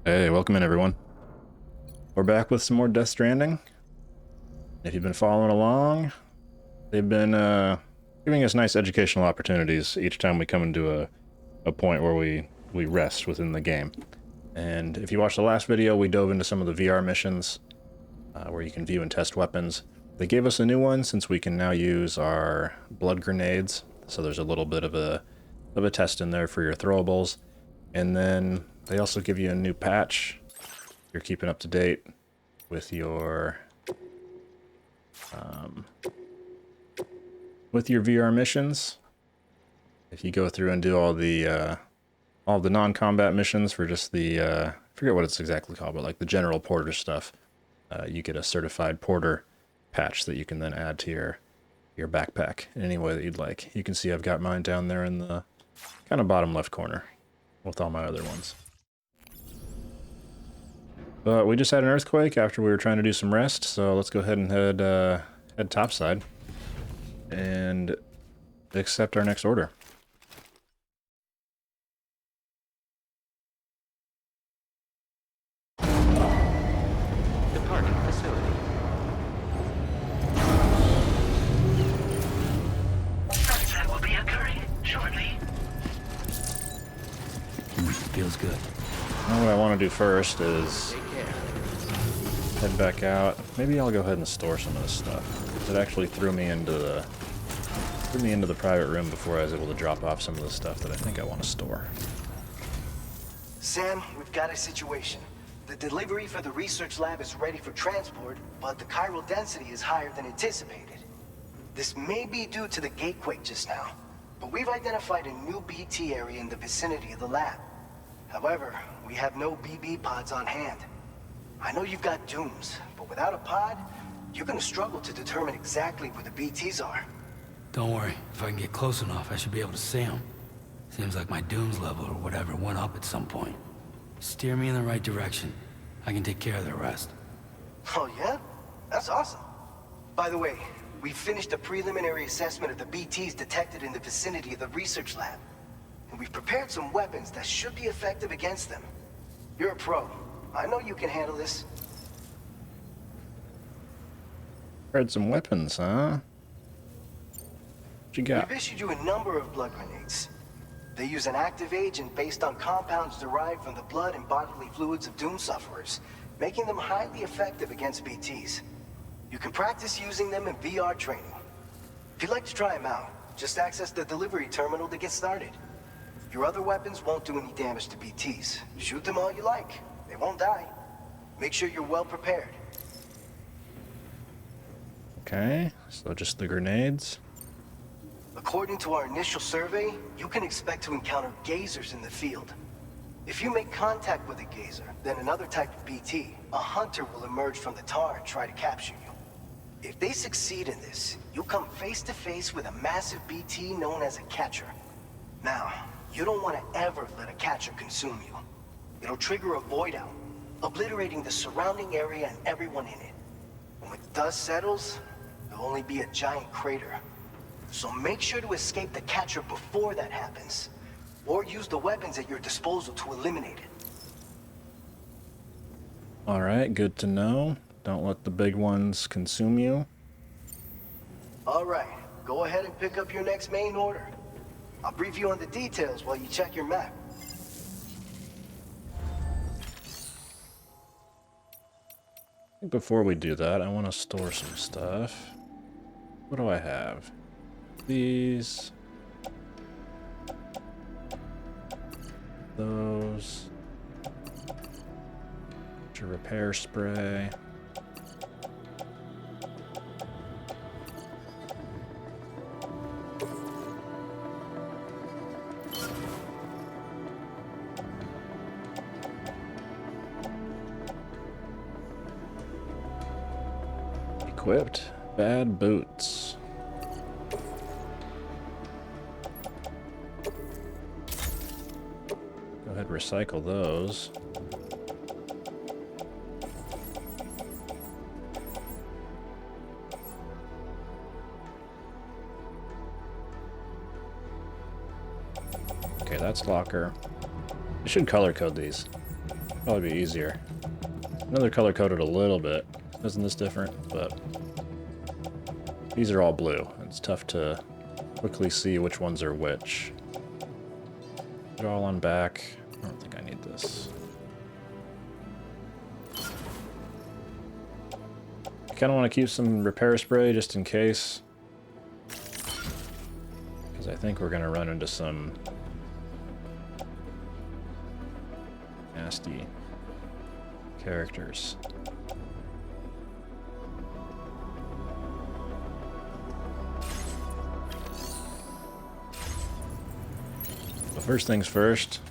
Hey, welcome in everyone. We're back with some more Death Stranding. If you've been following along, they've been giving us nice educational opportunities each time we come into a point where we rest within the game. And if you watched the last video, we dove into some of the VR missions where you can view and test weapons. They gave us a new one since we can now use our blood grenades. So there's a little bit of a test in there for your throwables. And then they also give you a new patch. You're keeping up to date with your VR missions. If you go through and do all the non-combat missions for just the I forget what it's exactly called, but like the general porter stuff, you get a certified porter patch that you can then add to your backpack in any way that you'd like. You can see I've got mine down there in the kind of bottom left corner with all my other ones. But we just had an earthquake after we were trying to do some rest, so let's go ahead and head topside and accept our next order. Departing facility. Sunset will be occurring shortly. Feels good. Now what I want to do first is Take care. head back out. Maybe I'll go ahead and store some of this stuff. It actually threw me into the private room before I was able to drop off some of the stuff that I think I want to store. Sam, we've got a situation. The delivery for the research lab is ready for transport, but the chiral density is higher than anticipated. This may be due to the gatequake just now, but we've identified a new BT area in the vicinity of the lab. However, we have no BB pods on hand. I know you've got dooms, but without a pod, you're gonna struggle to determine exactly where the BTs are. Don't worry. If I can get close enough, I should be able to see them. Seems like my dooms level or whatever went up at some point. Steer me in the right direction. I can take care of the rest. Oh yeah? That's awesome. By the way, we finished a preliminary assessment of the BTs detected in the vicinity of the research lab. And we've prepared some weapons that should be effective against them. You're a pro. I know you can handle this. Heard some weapons, huh? What you got? We've issued you a number of blood grenades. They use an active agent based on compounds derived from the blood and bodily fluids of doom sufferers, making them highly effective against BTs. You can practice using them in VR training. If you'd like to try them out, just access the delivery terminal to get started. Your other weapons won't do any damage to BTs. Shoot them all you like. They won't die. Make sure you're well prepared. Okay, so just the grenades. According to our initial survey, you can expect to encounter gazers in the field. If you make contact with a gazer, then another type of BT, a hunter will emerge from the tar and try to capture you. If they succeed in this, you'll come face to face with a massive BT known as a catcher. Now, you don't want to ever let a catcher consume you. It'll trigger a void out, obliterating the surrounding area and everyone in it. When the dust settles, there'll only be a giant crater. So make sure to escape the catcher before that happens, or use the weapons at your disposal to eliminate it. All right, good to know. Don't let the big ones consume you. All right, go ahead and pick up your next main order. I'll brief you on the details while you check your map. I think before we do that, I want to store some stuff. What do I have? These. Those. Your repair spray. Equipped. Bad boots. Go ahead and recycle those. Okay, that's locker. I should color code these. Probably be easier. Another color coded a little bit. Isn't this different? But these are all blue. It's tough to quickly see which ones are which. They're all on back. I don't think I need this. I kind of want to keep some repair spray just in case. Because I think we're going to run into some nasty characters. But first things first,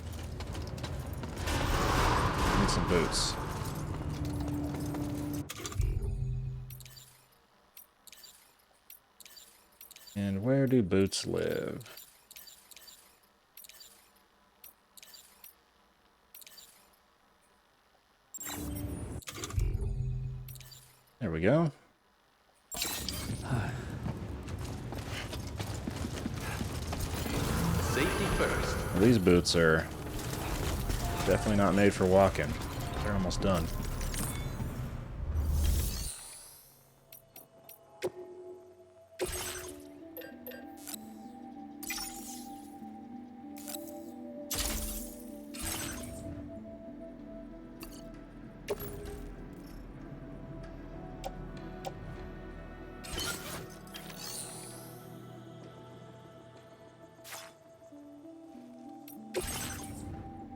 need some boots. And where do boots live? There we go. Safety first. Well, these boots are definitely not made for walking. They're almost done.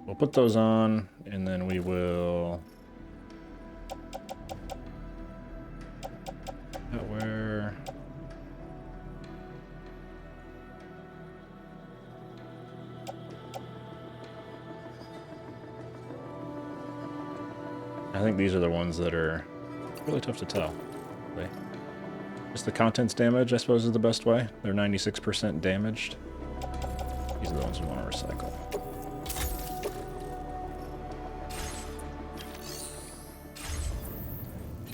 We'll put those on, and then we will... Where... I think these are the ones that are really tough to tell. Just the contents damage, I suppose, is the best way. They're 96% damaged. These are the ones we want to recycle.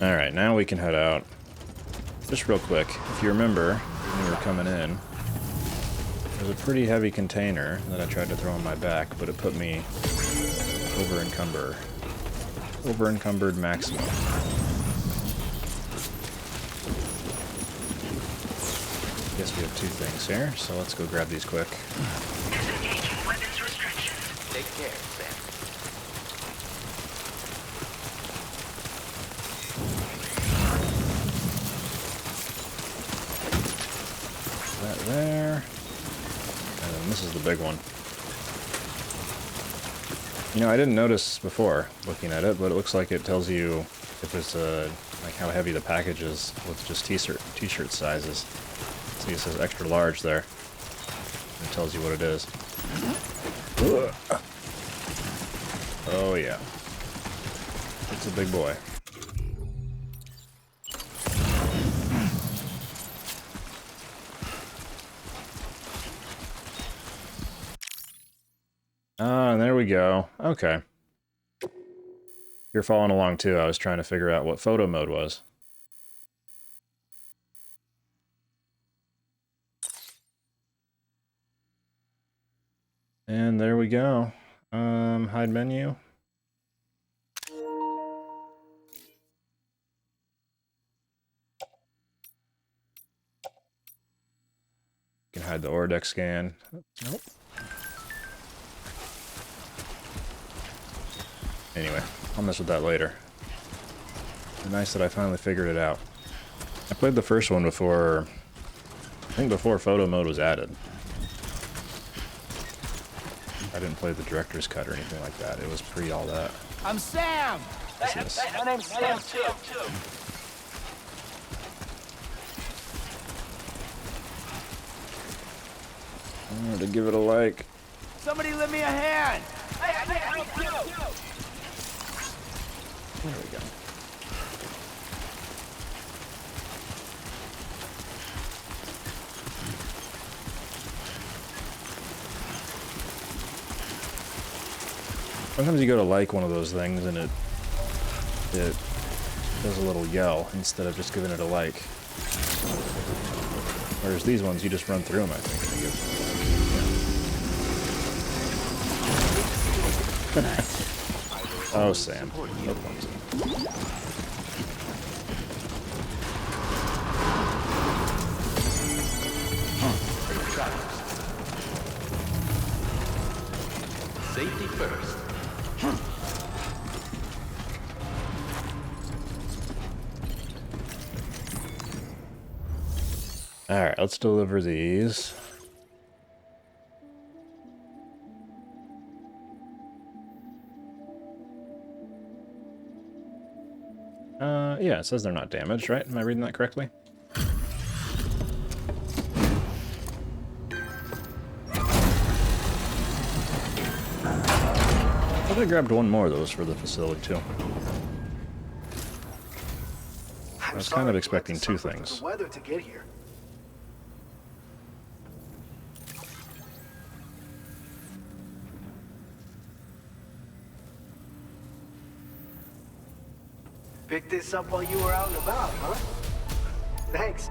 Alright, now we can head out. Just real quick, if you remember, when we were coming in, there's a pretty heavy container that I tried to throw on my back, but it put me over-encumbered maximum. Guess we have two things here, so let's go grab these quick. Disengaging weapons restrictions. Take care, Sam. That there. And then this is the big one. You know, I didn't notice before looking at it, but it looks like it tells you if it's like how heavy the package is with just t-shirt sizes. See, it says extra large there. It tells you what it is. Oh yeah, it's a big boy. Ah, and there we go. Okay. You're following along too. I was trying to figure out what photo mode was. And there we go. Hide menu. You can hide the Orodex scan. Nope. Anyway, I'll mess with that later. It's nice that I finally figured it out. I played the first one before, I think before photo mode was added. I didn't play the director's cut or anything like that. It was pre all that. I'm Sam! This is- My name's Sam too. I wanted to give it a like. Somebody lend me a hand! There we go. Sometimes you go to like one of those things and it does a little yell instead of just giving it a like. Whereas these ones, you just run through them, I think. And you Oh, Sam. Support you. No points. Safe travels. Safety first. Alright, let's deliver these. Yeah, it says they're not damaged, right? Am I reading that correctly? I thought I grabbed one more of those for the facility, too. I was kind of expecting two things. The weather to get here. Picked this up while you were out and about, huh? Thanks.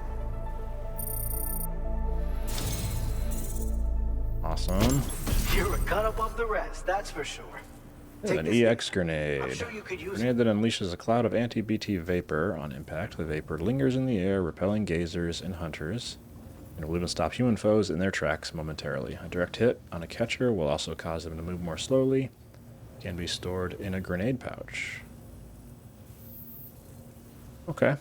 Awesome. You're a cut above the rest, that's for sure. Take An this EX I'm grenade. sure you could use it. Grenade that unleashes a cloud of anti-BT vapor on impact. The vapor lingers in the air, repelling gazers and hunters, and will even stop human foes in their tracks momentarily. A direct hit on a catcher will also cause them to move more slowly. Can be stored in a grenade pouch. Okay.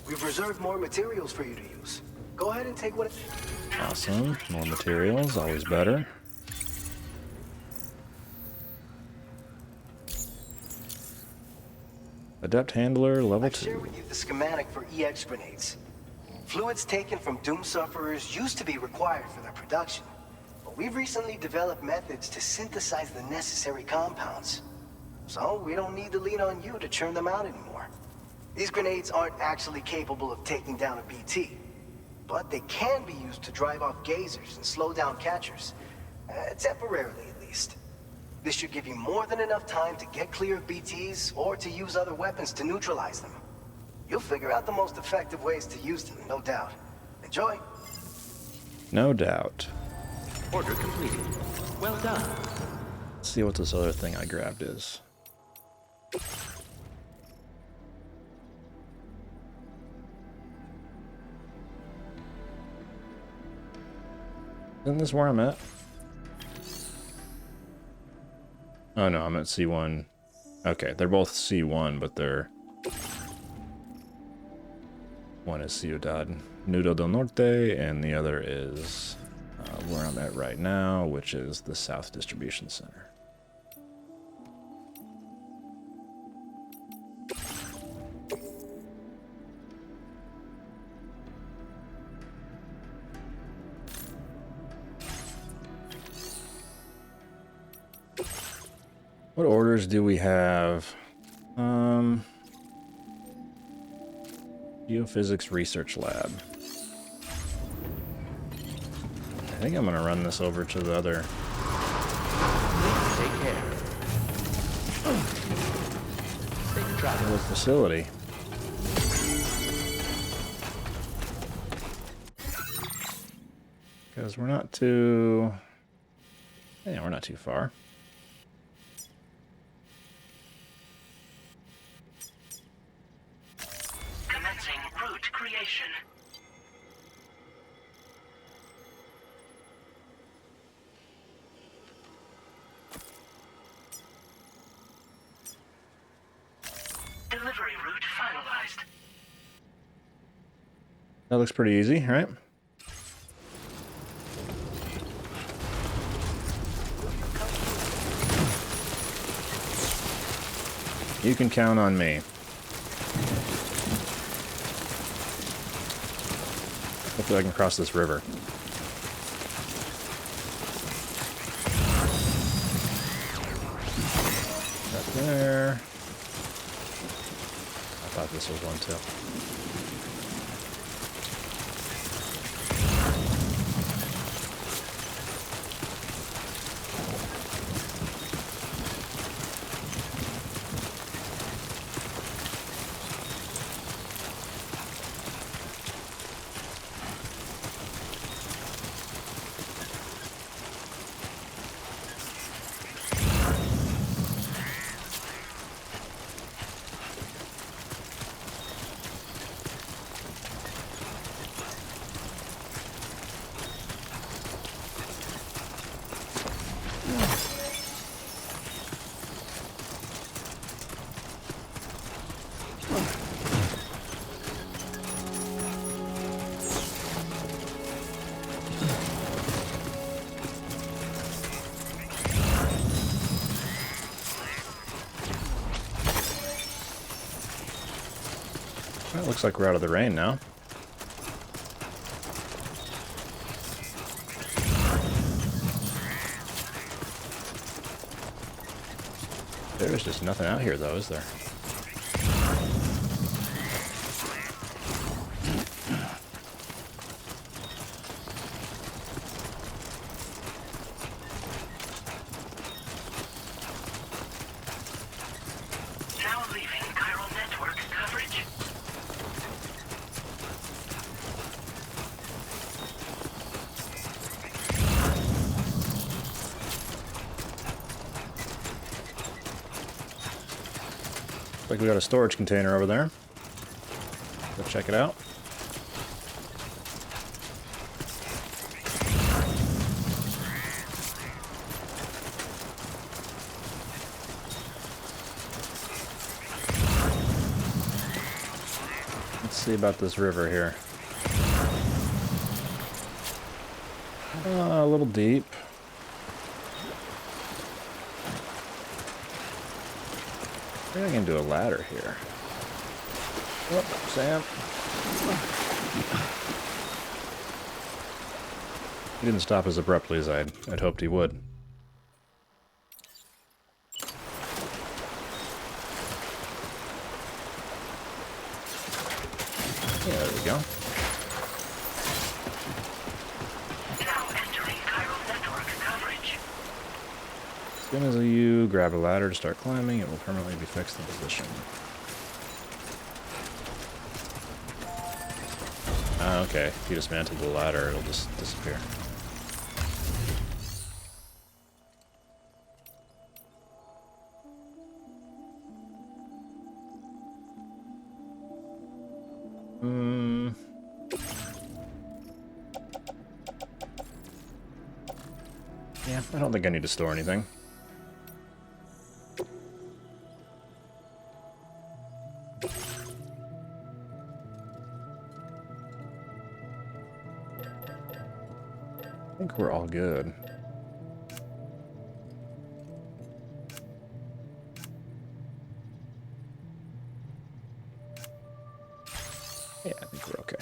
We've reserved more materials for you to use. Go ahead and take what... Awesome. More materials, always better. Adept Handler, level I've shared 2. with you the schematic for EX grenades. Fluids taken from Doom sufferers used to be required for their production, but we've recently developed methods to synthesize the necessary compounds. So we don't need to lean on you to churn them out anymore. These grenades aren't actually capable of taking down a BT, but they can be used to drive off gazers and slow down catchers, temporarily at least. This should give you more than enough time to get clear of BTs or to use other weapons to neutralize them. You'll figure out the most effective ways to use them, no doubt. Enjoy. No doubt. Order completed. Well done. Let's see what this other thing I grabbed is. Isn't this where I'm at? Oh no, I'm at C1. Okay, they're both C1, but they're... One is Ciudad Nudo del Norte, and the other is where I'm at right now, which is the South Distribution Center. What orders do we have? Geophysics Research Lab. I think I'm gonna run this over to the other. Take care. Safe travel. Other facility. Because we're not too... Yeah, we're not too far. Commencing route creation. Delivery route finalized. That looks pretty easy, right? You can count on me. Hopefully I can cross this river. Up there. I thought this was one too. Well, looks like we're out of the rain now. There's just nothing out here, though, is there? Now leaving chiral network coverage. Looks like we got a storage container over there. Go check it out. Let's see about this river here. A little deep. I think I can do a ladder here. Oh, Sam. He didn't stop as abruptly as I'd hoped he would. Yeah, there we go. Now entering chiral network coverage. As soon as you grab a ladder to start climbing, it will permanently be fixed in position. Ah, okay. If you dismantle the ladder, it'll just disappear. Yeah, I don't think I need to store anything. I think we're all good. Yeah, I think we're okay.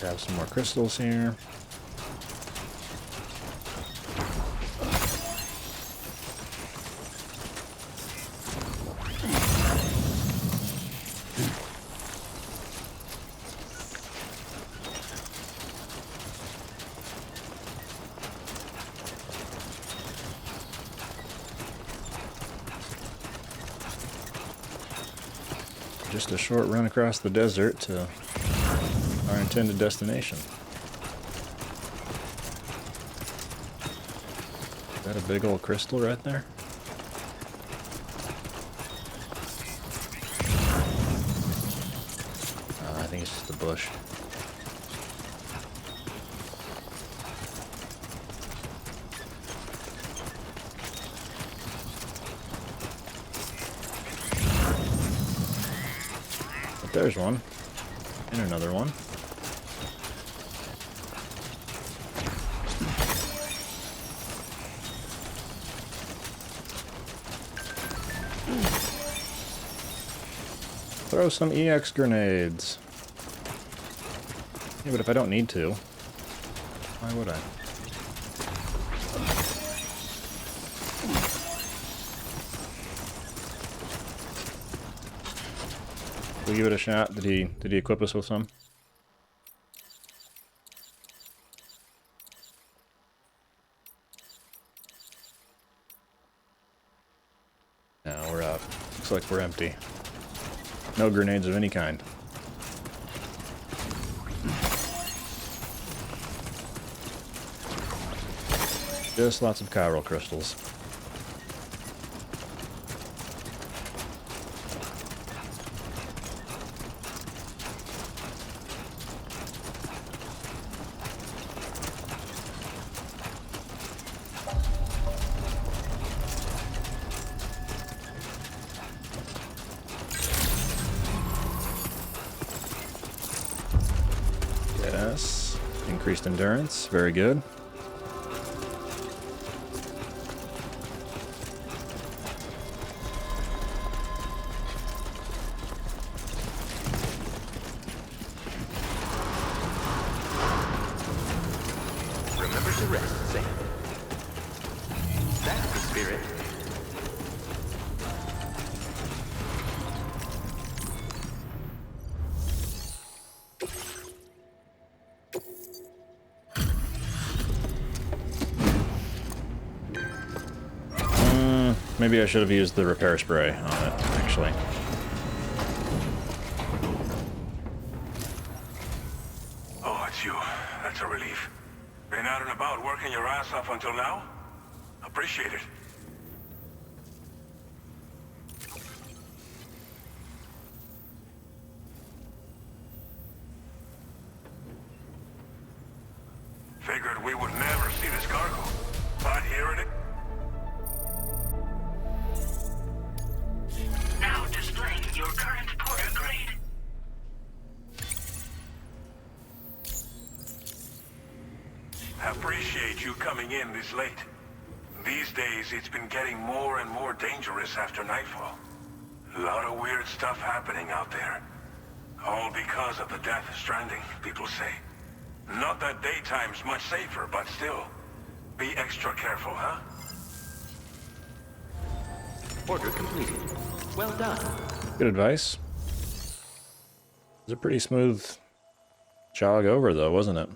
Grab some more crystals here. Just a short run across the desert to our intended destination. Is that a big old crystal right there? I think it's just a bush. But there's one. And another one. Throw some EX grenades. Yeah, but if I don't need to, why would I? We'll give it a shot. Did he equip us with some? No, we're out. Looks like we're empty. No grenades of any kind. Just lots of chiral crystals. Increased endurance, very good. Remember to rest, Sam. That's the spirit. Maybe I should have used the repair spray on it, actually. Oh, it's you. That's a relief. Been out and about working your ass off until now? Appreciate it. Figured we would never see this cargo. But here it is. Now displaying your current porter grade. Appreciate you coming in this late. These days, it's been getting more and more dangerous after nightfall. A lot of weird stuff happening out there. All because of the Death Stranding, people say. Not that daytime's much safer, but still. Be extra careful, huh? Order completed. Well done. Good advice. It was a pretty smooth jog over, though, wasn't it?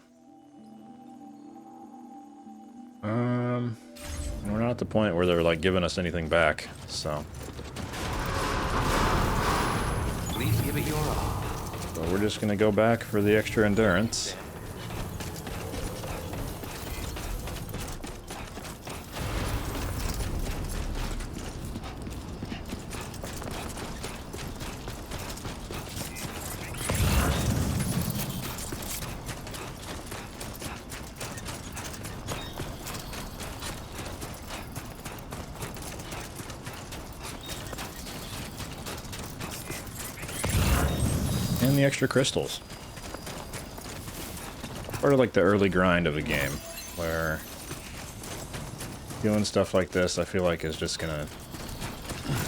We're not at the point where they're, like, giving us anything back, so... Please give it your all. So we're just gonna go back for the extra endurance. And the extra crystals. Part of like the early grind of a game, where doing stuff like this I feel like is just gonna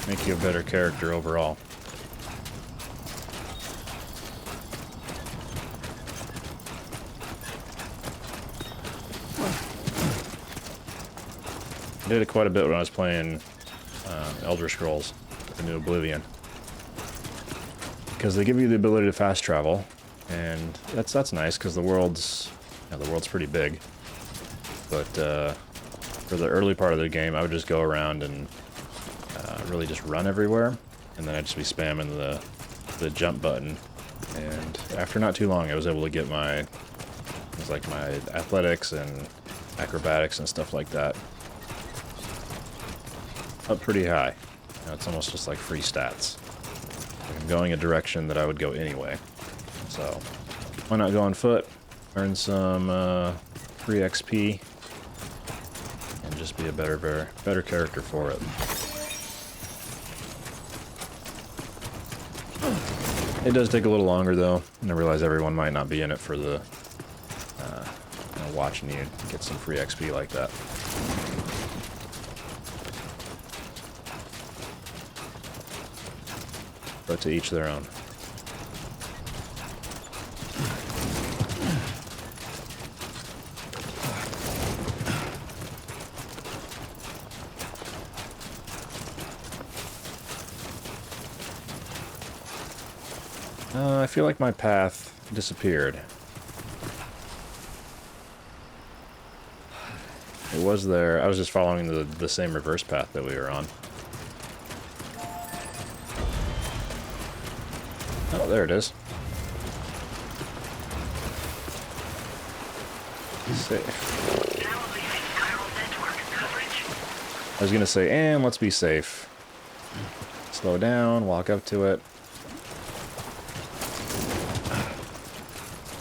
make you a better character overall. I did it quite a bit when I was playing Elder Scrolls, the New Oblivion. Because they give you the ability to fast travel, and that's nice because the world's pretty big. But for the early part of the game, I would just go around and really just run everywhere, and then I'd just be spamming the jump button. And after not too long, I was able to get my athletics and acrobatics and stuff like that up pretty high. You know, it's almost just like free stats. I'm going a direction that I would go anyway. So, why not go on foot, earn some free XP, and just be a better character for it. It does take a little longer though, and I realize everyone might not be in it for the watching you get some free XP like that. But to each their own. I feel like my path disappeared. It was there. I was just following the same reverse path that we were on. Oh, there it is. Safe. Now leaving chiral network coverage. I was gonna say, and let's be safe. Slow down, walk up to it.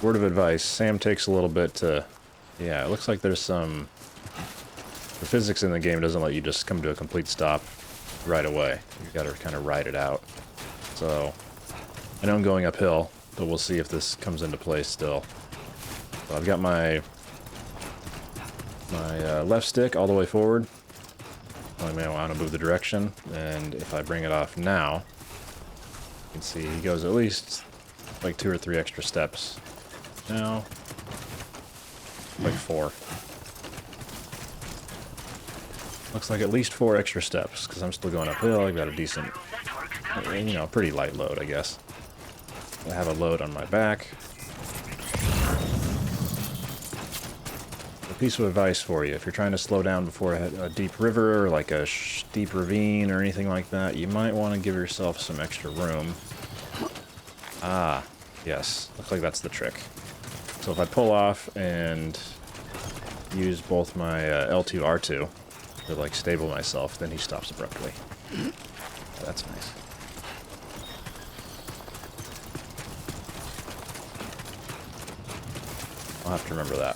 Word of advice, Sam takes a little bit to... Yeah, it looks like there's some... The physics in the game doesn't let you just come to a complete stop right away. You gotta kind of ride it out. So... I know I'm going uphill, but we'll see if this comes into play still. So I've got my left stick all the way forward. I may want to move the direction, and if I bring it off now, you can see he goes at least like 2 or 3 extra steps. Now, like 4. Looks like at least 4 extra steps, because I'm still going uphill. I've got a decent, you know, pretty light load, I guess. I have a load on my back. A piece of advice for you: if you're trying to slow down before a deep river or like a steep ravine or anything like that, you might want to give yourself some extra room. Ah, yes, looks like that's the trick. So if I pull off and use both my L2, R2 to like stable myself, then he stops abruptly. That's nice. I'll have to remember that.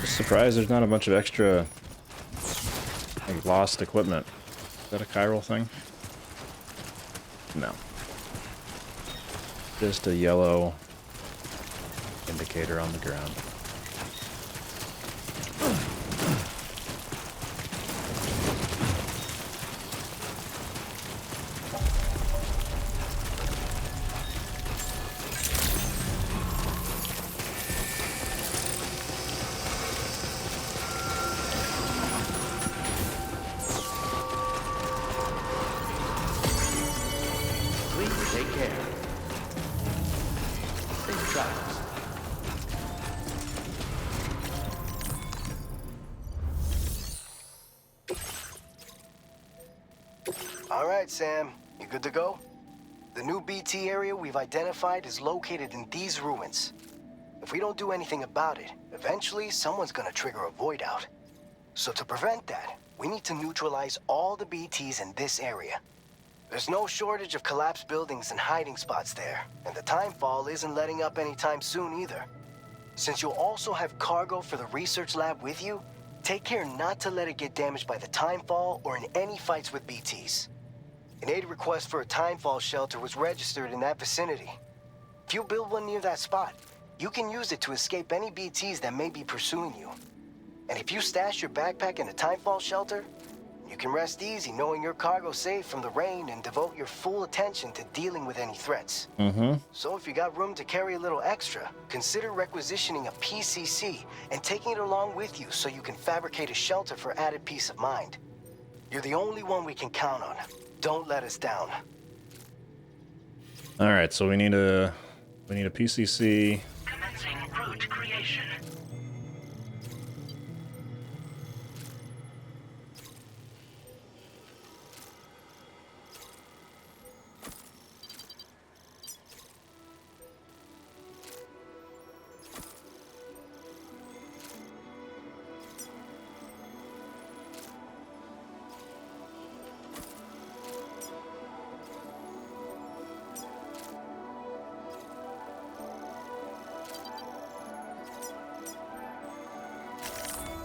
Surprised there's not a bunch of extra like lost equipment. Is that a chiral thing? No. Just a yellow indicator on the ground. Please take care. Safe travels. All right, Sam. You good to go? The new BT area we've identified is located in these ruins. If we don't do anything about it, eventually someone's gonna trigger a void out. So to prevent that, we need to neutralize all the BTs in this area. There's no shortage of collapsed buildings and hiding spots there, and the timefall isn't letting up anytime soon either. Since you'll also have cargo for the research lab with you, take care not to let it get damaged by the timefall or in any fights with BTs. An aid request for a timefall shelter was registered in that vicinity. If you build one near that spot, you can use it to escape any BTs that may be pursuing you. And if you stash your backpack in a timefall shelter, you can rest easy knowing your cargo's safe from the rain and devote your full attention to dealing with any threats. So if you got room to carry a little extra, consider requisitioning a PCC and taking it along with you so you can fabricate a shelter for added peace of mind. You're the only one we can count on. Don't let us down. All right, so we need a PCC. Commencing route creation.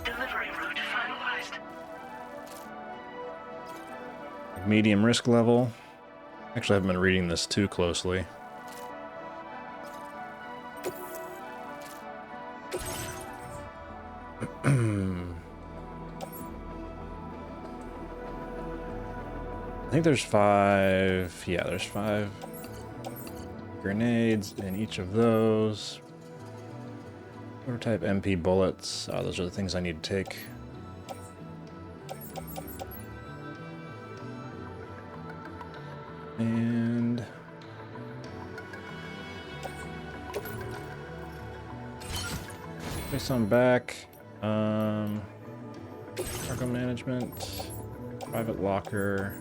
Delivery route finalized. Medium risk level. Actually, I haven't been reading this too closely. I think there's 5. Yeah, there's 5 grenades in each of those. Prototype MP bullets. Oh, those are the things I need to take. And place on back. Cargo management. Private locker.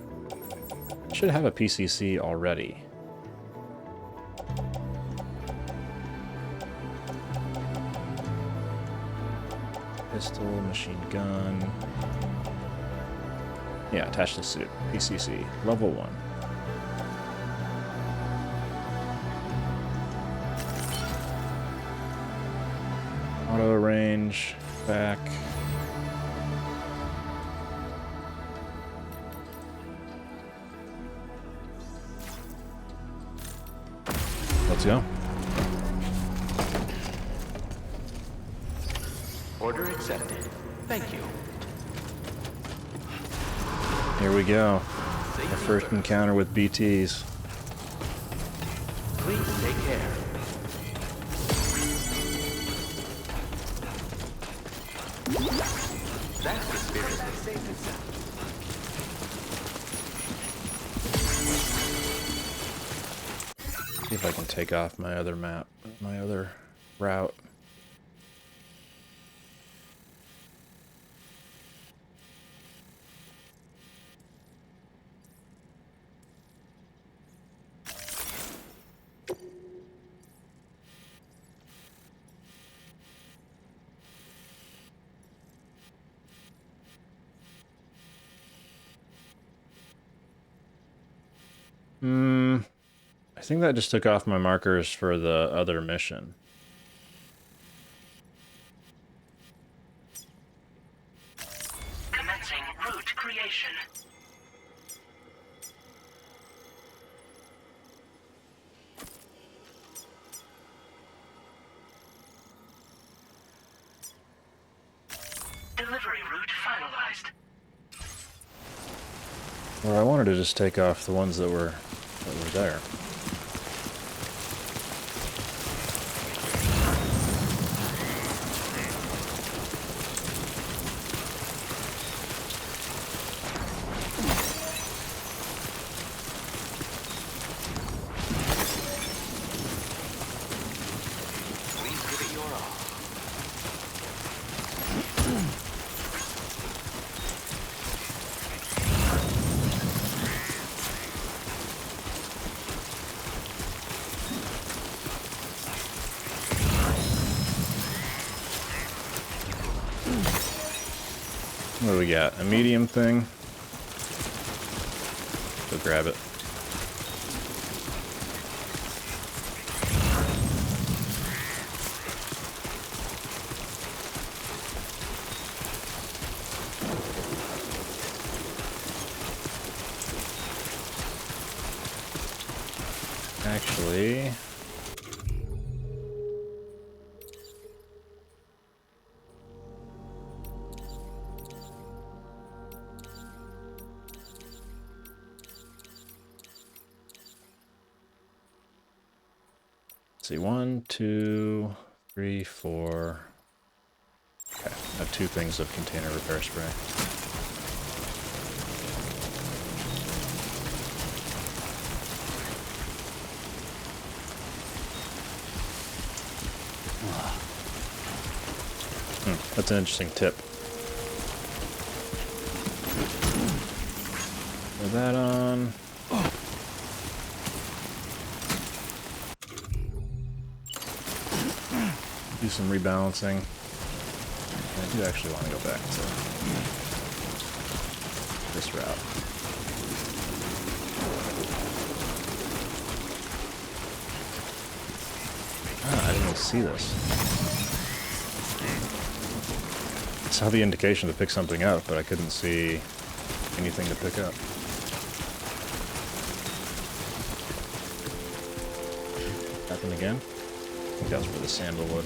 Should have a PCC already. Pistol, machine gun. Yeah, attach the suit. PCC. Level 1. Auto range. Back. Let's go. Order accepted. Thank you. Here we go. Our first encounter with BTs. Please take care. That's the spirit. See if I can take off my other map, my other route. I think that just took off my markers for the other mission. Commencing route creation. Delivery route finalized. Or I wanted to just take off the ones that were there. Please give it your all. What do we got? A medium thing? Go grab it. Actually... Let's see, 1, 2, 3, 4. Okay, I have 2 things of container repair spray. That's an interesting tip. Put that on. Do some rebalancing. I do actually want to go back to this route. Ah, I didn't even see this. I saw the indication to pick something up, but I couldn't see anything to pick up. Happen again? I think that's for the sandalwood.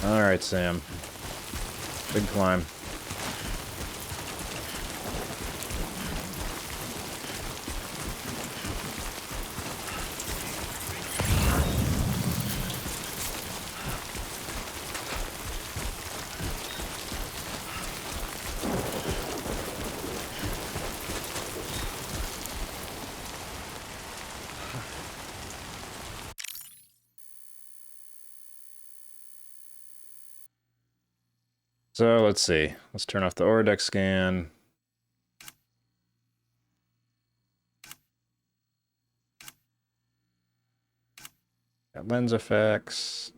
Alright, Sam. Big climb. So let's see. Let's turn off the Orodex scan. Got lens effects.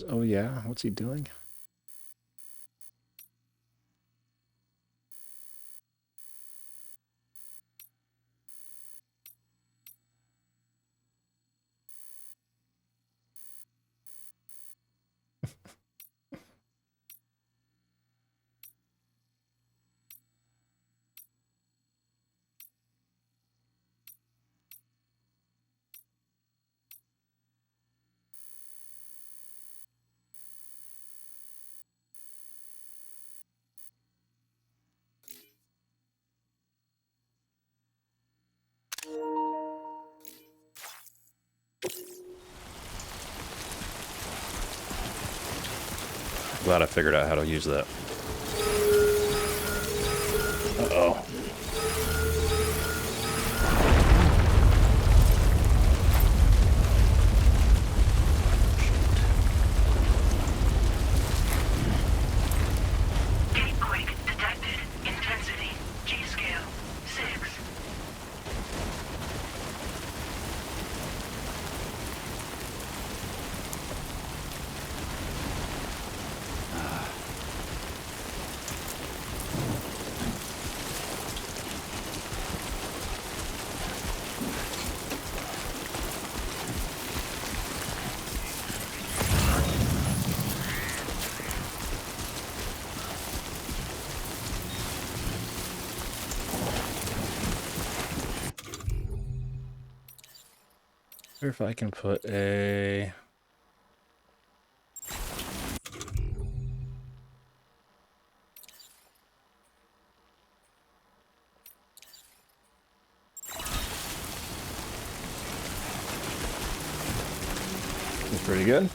Oh yeah, what's he doing? Glad I figured out how to use that. Uh-oh. Gatequake detected. Intensity. G-scale. 6. Wonder if I can put a... It's pretty good.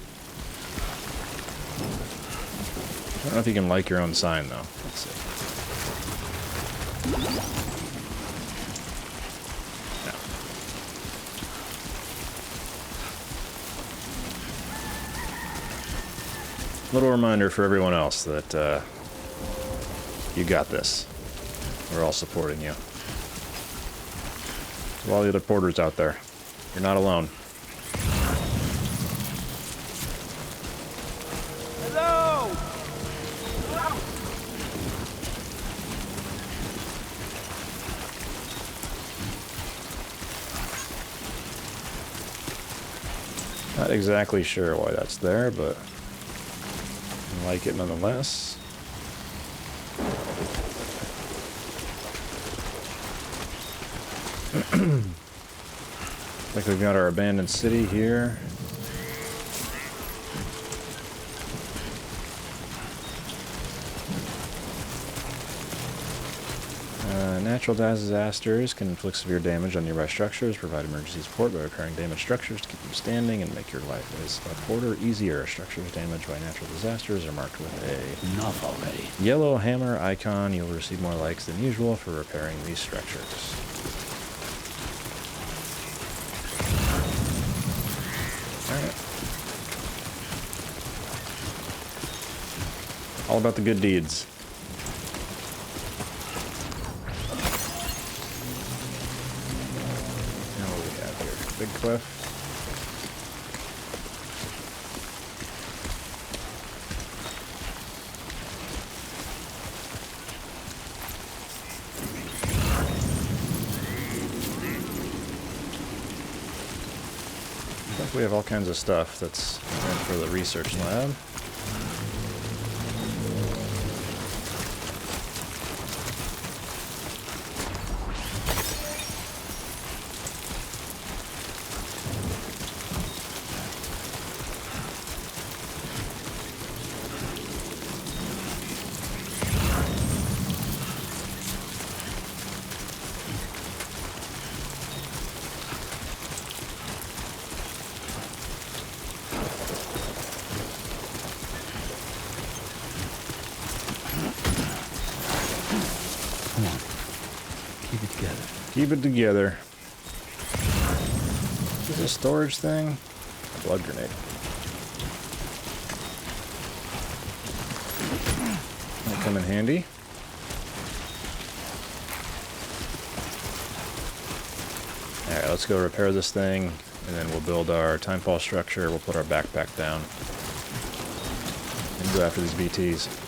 I don't know if you can like your own sign, though. Let's see. No. Little reminder for everyone else that you got this. We're all supporting you. To all the other porters out there, you're not alone. Not exactly sure why that's there, but I like it nonetheless. Like we've got our abandoned city here. Natural disasters can inflict severe damage on nearby structures, provide emergency support by repairing damaged structures to keep them standing, and make your life as a porter easier. Structures damaged by natural disasters are marked with a Enough already. yellow hammer icon. You'll receive more likes than usual for repairing these structures. Alright. All about the good deeds. Big cliff. I think we have all kinds of stuff that's meant for the research lab. Keep it together. Is this a storage thing? Blood grenade. Might come in handy. Alright, let's go repair this thing, and then we'll build our timefall structure, we'll put our backpack down, and go after these BTs.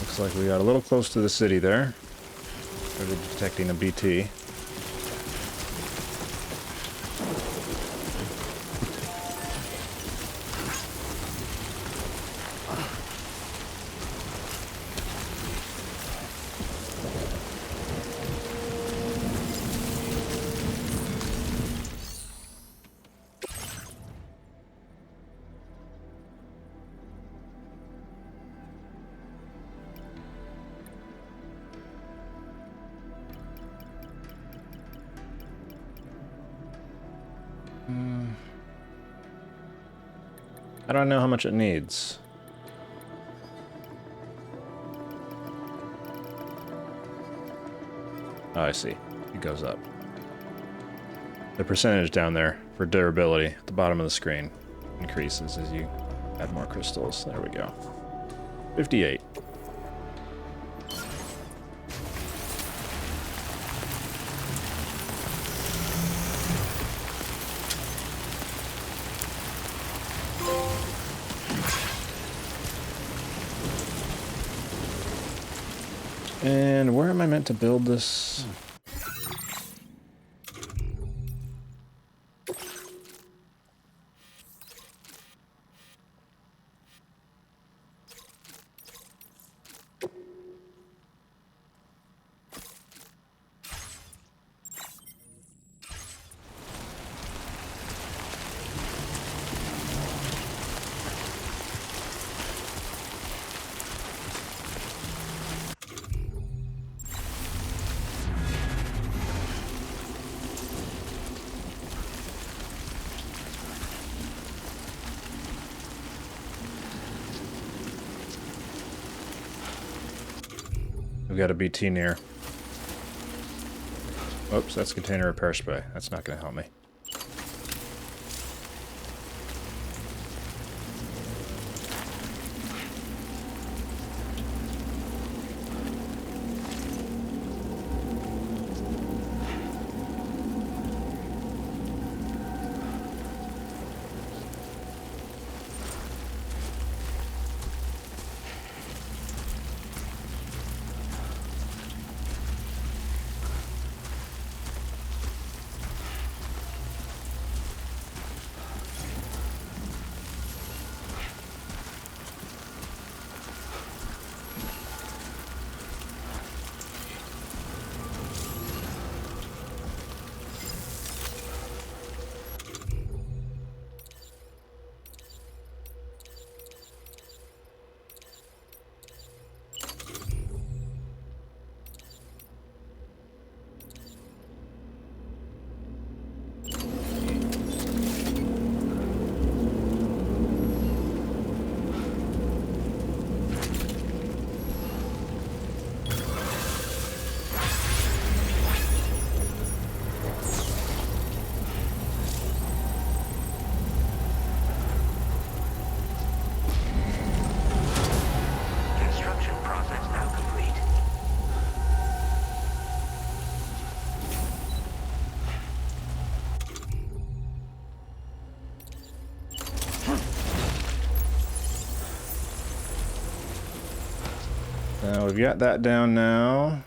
Looks like we got a little close to the city there. Started detecting a BT. I don't know how much it needs. Oh, I see. It goes up. The percentage down there for durability at the bottom of the screen increases as you add more crystals. There we go. 58. And where am I meant to build this? We've got a BT near. Oops, that's container repair spray. That's not going to help me. Construction process now complete. We've got that down now.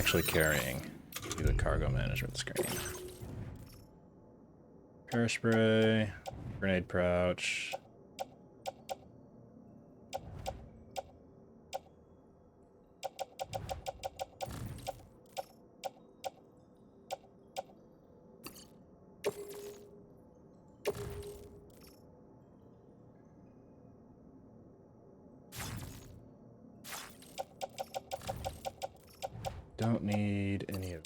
actually carrying? See the cargo management screen. Air spray, grenade pouch. Don't need any of.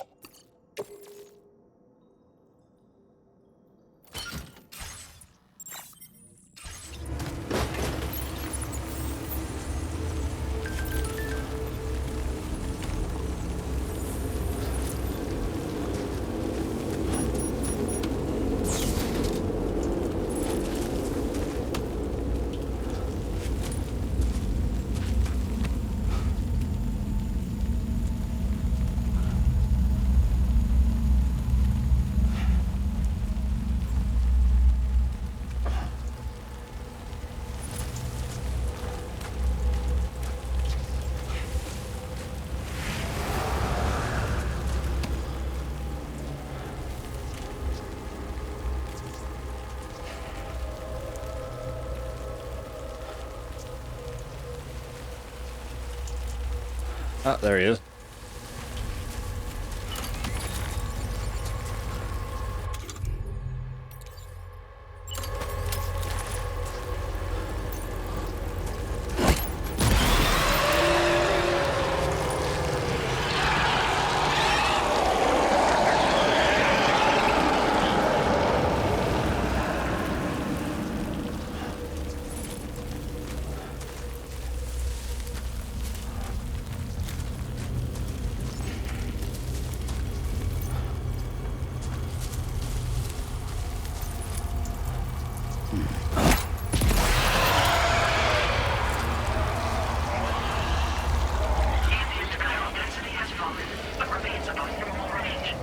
Ah, there he is. Ambient chiral density has fallen, but remains above normal range.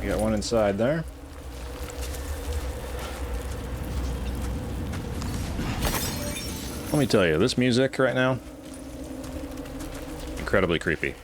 You got one inside there. Let me tell you, this music right now, incredibly creepy.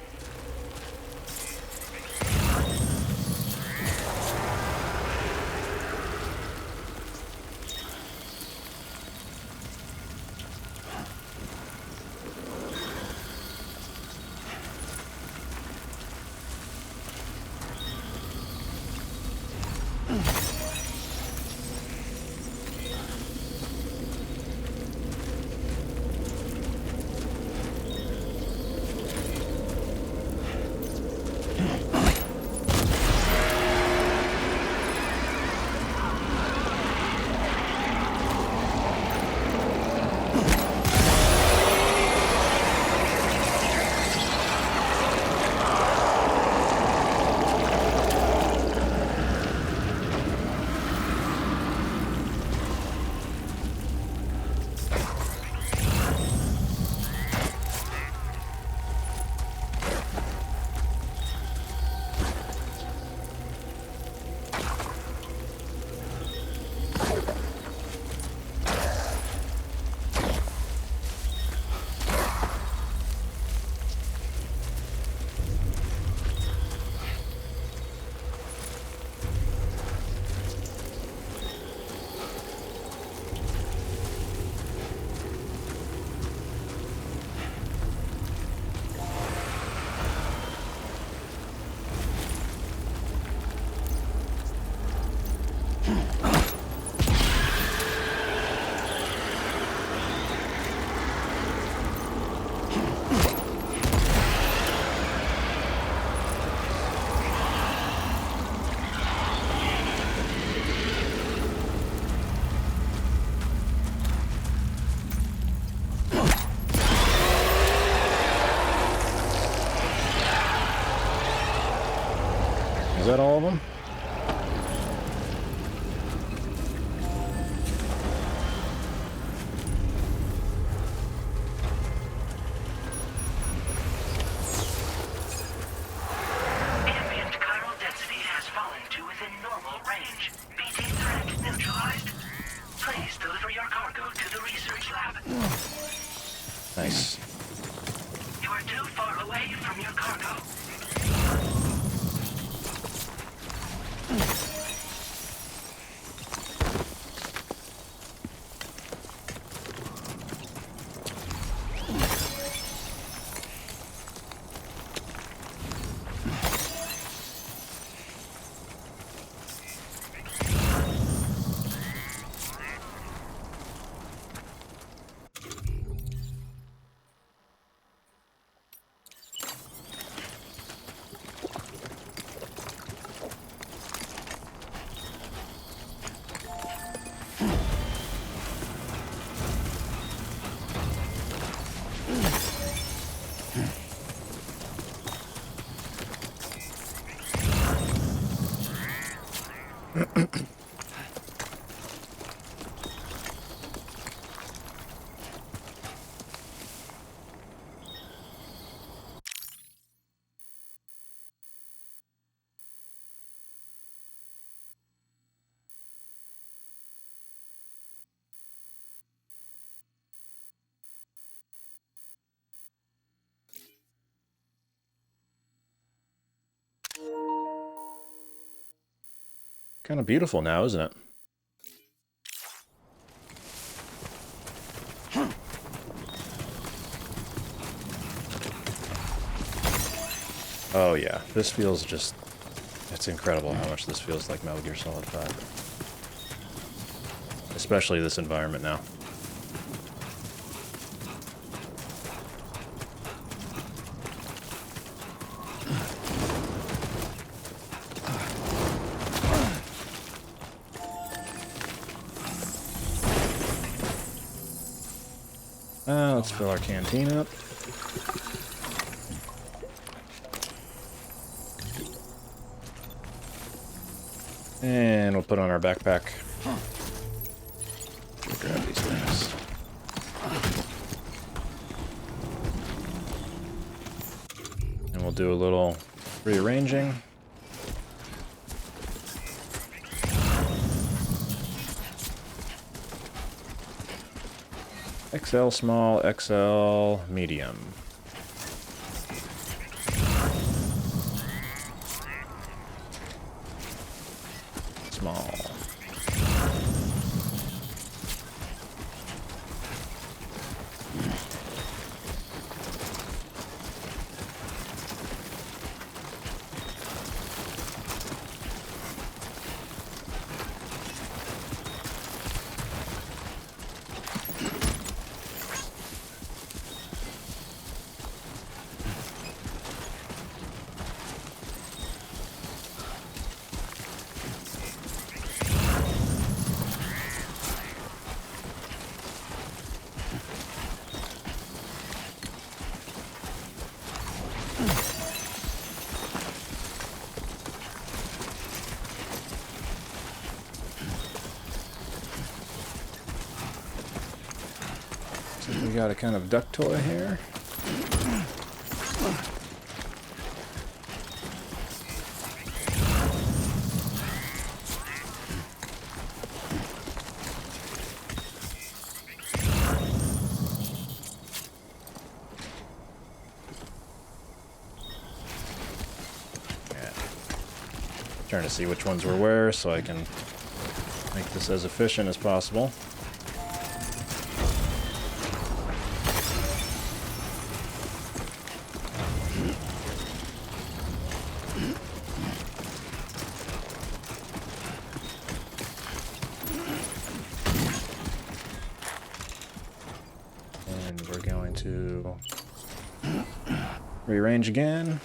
Is that all of them? cabin. Nice. You are too far away from your cargo. Kind of beautiful now, isn't it? Oh yeah, this feels just... It's incredible how much this feels like Metal Gear Solid 5. Especially this environment now. Let's fill our canteen up. And we'll put on our backpack. We'll grab these things. And we'll do a little rearranging. XL small, XL medium. Small. We got a kind of duck toy here. Yeah. Trying to see which ones were where so I can make this as efficient as possible. To rearrange again.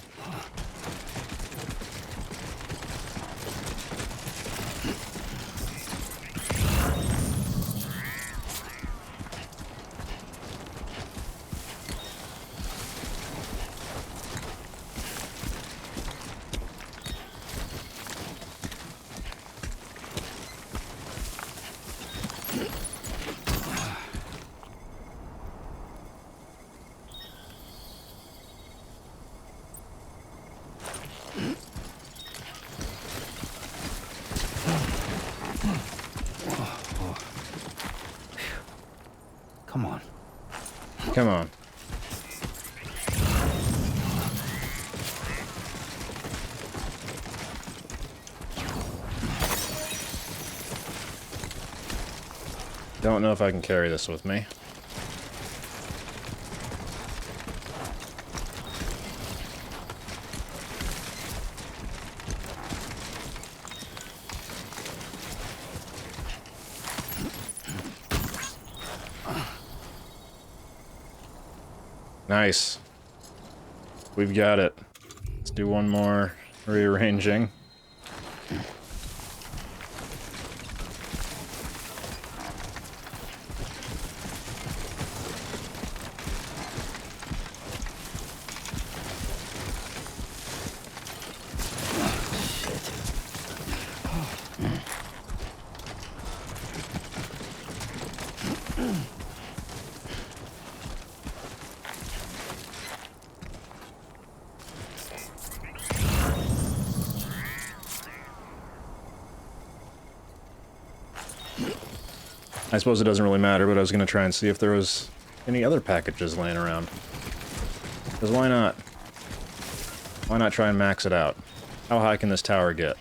Come on. Don't know if I can carry this with me. Nice. We've got it. Let's do one more rearranging. I suppose it doesn't really matter, but I was going to try and see if there was any other packages laying around. Because why not? Why not try and max it out? How high can this tower get?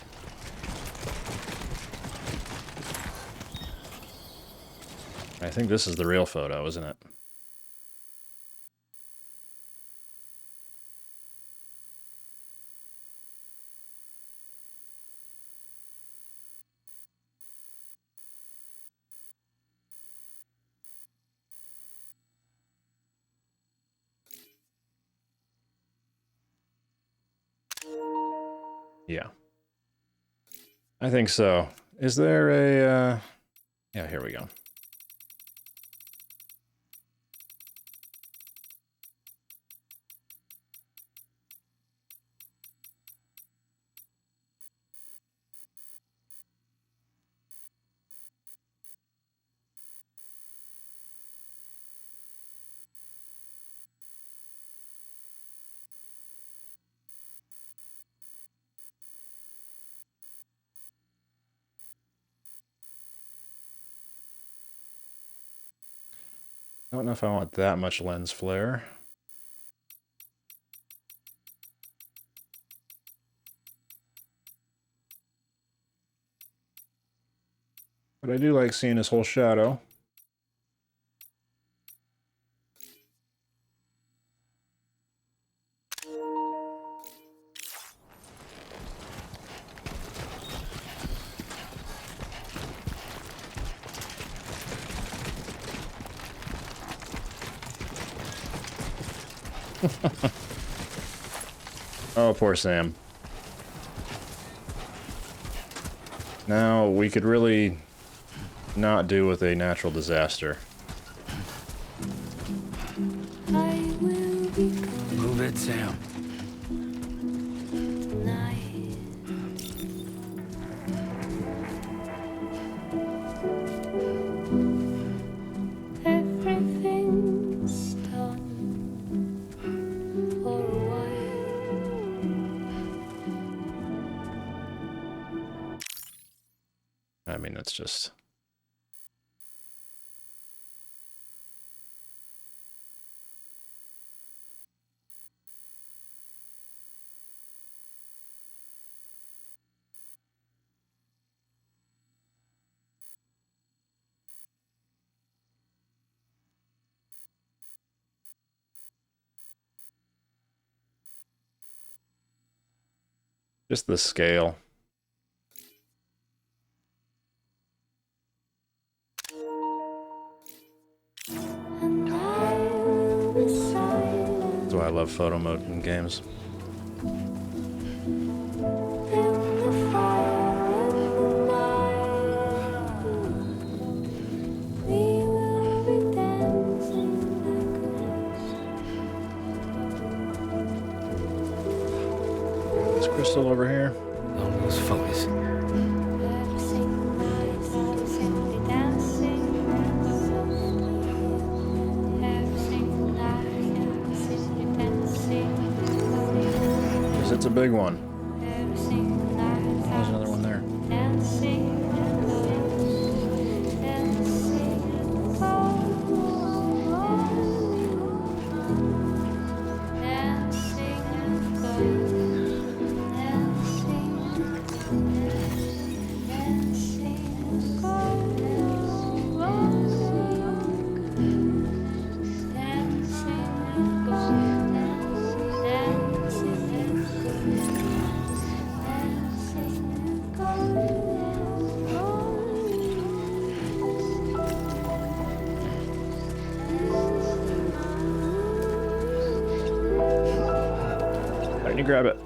I think this is the real photo, isn't it? Yeah. I think so. Is there a, yeah, here we go. I don't know if I want that much lens flare. But I do like seeing his whole shadow. Oh, poor Sam. Now, we could really not do with a natural disaster. Move it, Sam. Everything's done for a while. I mean, it's just... just the scale. That's why I love photo mode in games. This crystal over here. Don't lose focus. It's a big one. There's another one there. me grab it.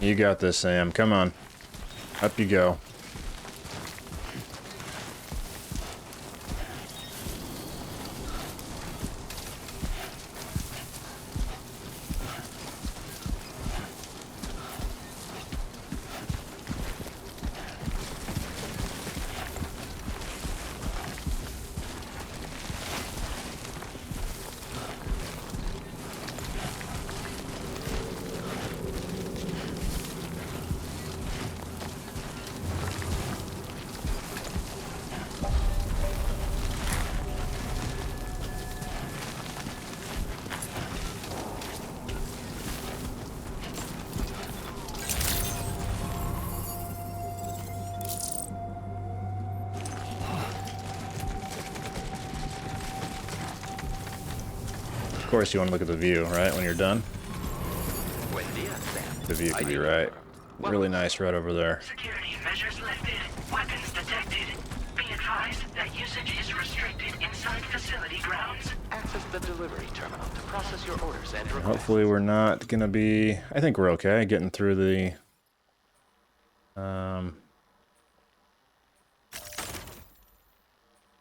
You got this, Sam. Come on. Up you go. Of course, you want to look at the view, right? When you're done, the view can be right. Really nice right over there. Security measures lifted. Weapons detected. Be advised that usage is restricted inside facility grounds. Access the delivery terminal to process your orders and requests. Hopefully, we're not gonna be. I think we're okay getting through the.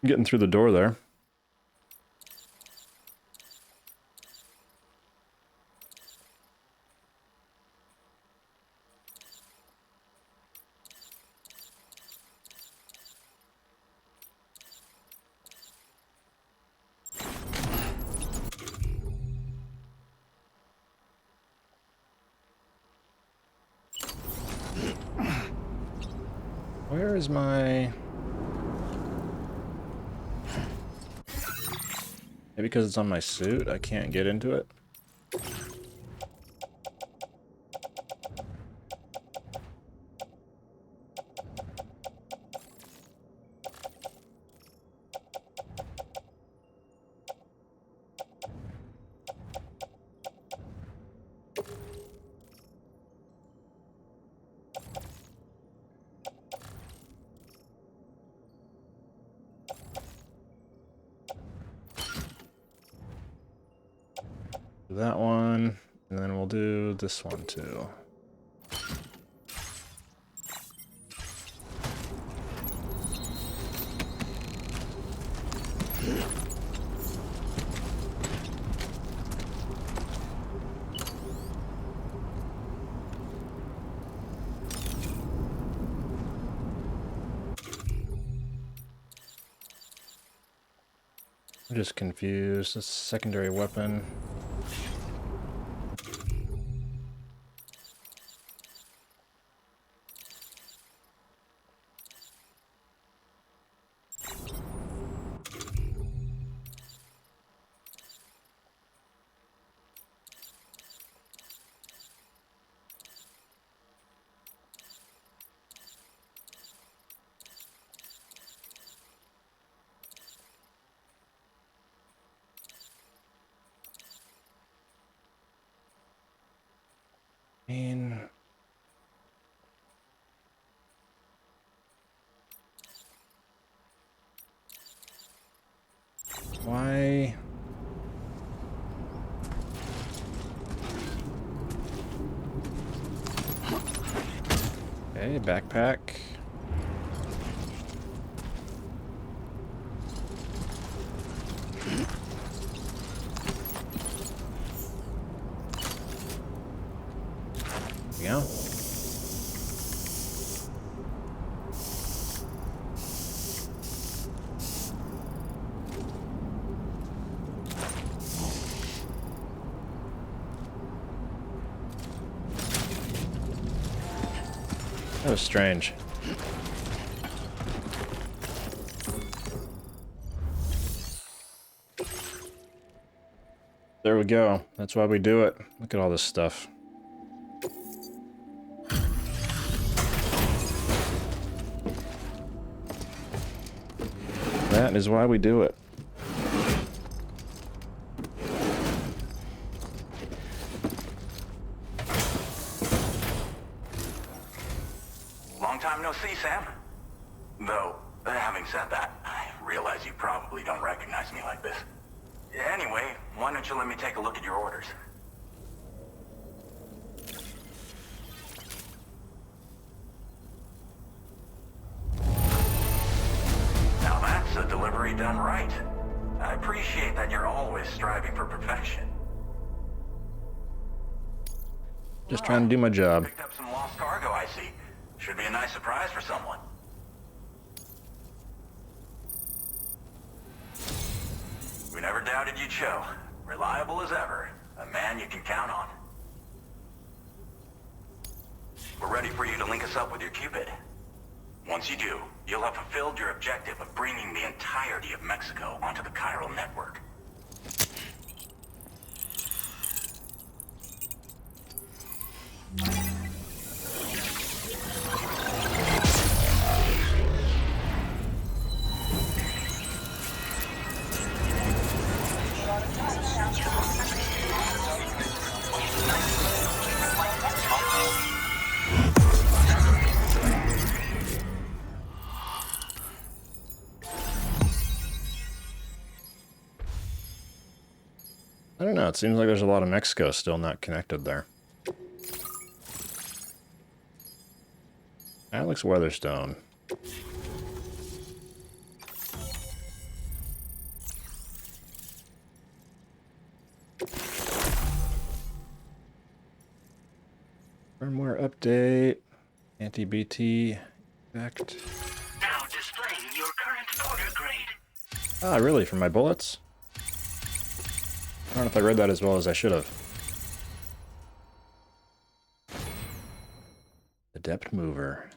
Getting through the door there. Where is my... Maybe because it's on my suit, I can't get into it. That one, and then we'll do this one too. I'm just confused. This secondary weapon. Why? Okay, backpack. There we go. That was strange. There we go. That's why we do it. Look at all this stuff. That is why we do it. Long time no see, Sam. Though, having said that, I realize you probably don't recognize me like this. Anyway, why don't you let me take a look at your orders? Now that's a delivery done right. I appreciate that you're always striving for perfection. Just trying to do my job. Picked up some lost cargo, I see. Should be a nice surprise for someone. We never doubted you'd show. Reliable as ever. A man you can count on. We're ready for you to link us up with your Cupid. Once you do, you'll have fulfilled your objective of bringing the entirety of Mexico onto the chiral network. I don't know, it seems like there's a lot of Mexico still not connected there. Alex Weatherstone. Firmware update. Anti-BT effect. Now displaying your current order grade. Ah, really? For my bullets? I don't know if I read that as well as I should have. Adept mover.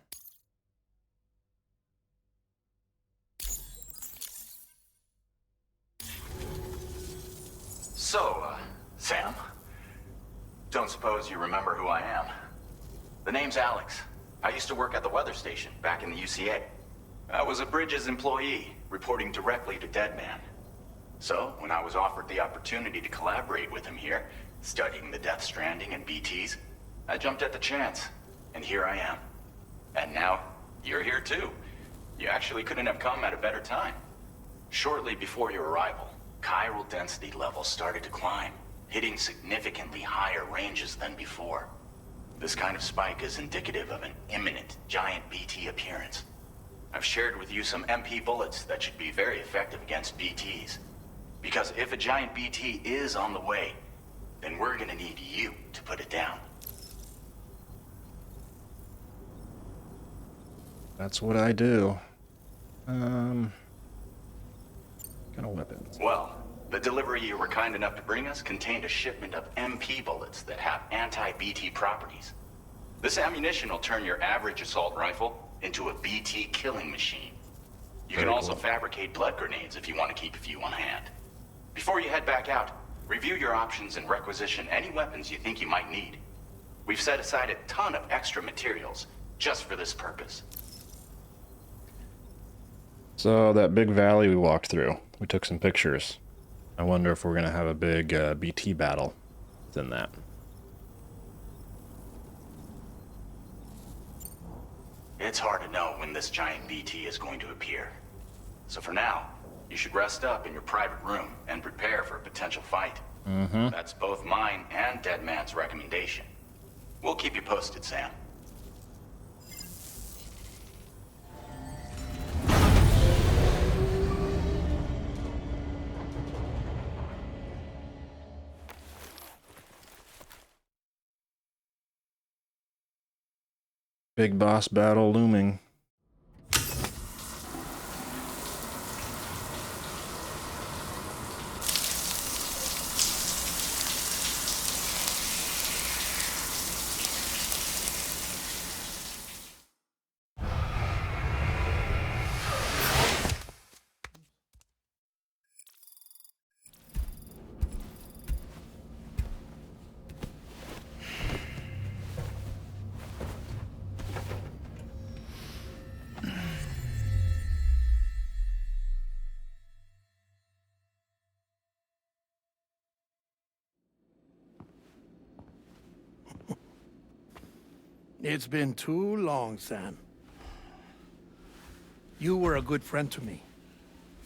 So, Sam, don't suppose you remember who I am? The name's Alex. I used to work at the weather station back in the UCA. I was a Bridges employee, reporting directly to Deadman. So, when I was offered the opportunity to collaborate with him here, studying the Death Stranding and BTs, I jumped at the chance, and here I am. And now, you're here too. You actually couldn't have come at a better time. Shortly before your arrival, chiral density levels started to climb, hitting significantly higher ranges than before. This kind of spike is indicative of an imminent giant BT appearance. I've shared with you some MP bullets that should be very effective against BTs. Because if a giant BT is on the way, then we're gonna need you to put it down. That's what I do. Kind of weapons. Well, the delivery you were kind enough to bring us contained a shipment of MP bullets that have anti-BT properties. This ammunition will turn your average assault rifle into a BT killing machine. You can also fabricate blood grenades if you want to keep a few on hand. Before you head back out, review your options and requisition any weapons you think you might need. We've set aside a ton of extra materials just for this purpose. So that big valley we walked through, we took some pictures. I wonder if we're going to have a big BT battle within that. It's hard to know when this giant BT is going to appear. So for now, you should rest up in your private room and prepare for a potential fight. That's both mine and Deadman's recommendation. We'll keep you posted, Sam. Big boss battle looming. It's been too long, Sam. You were a good friend to me.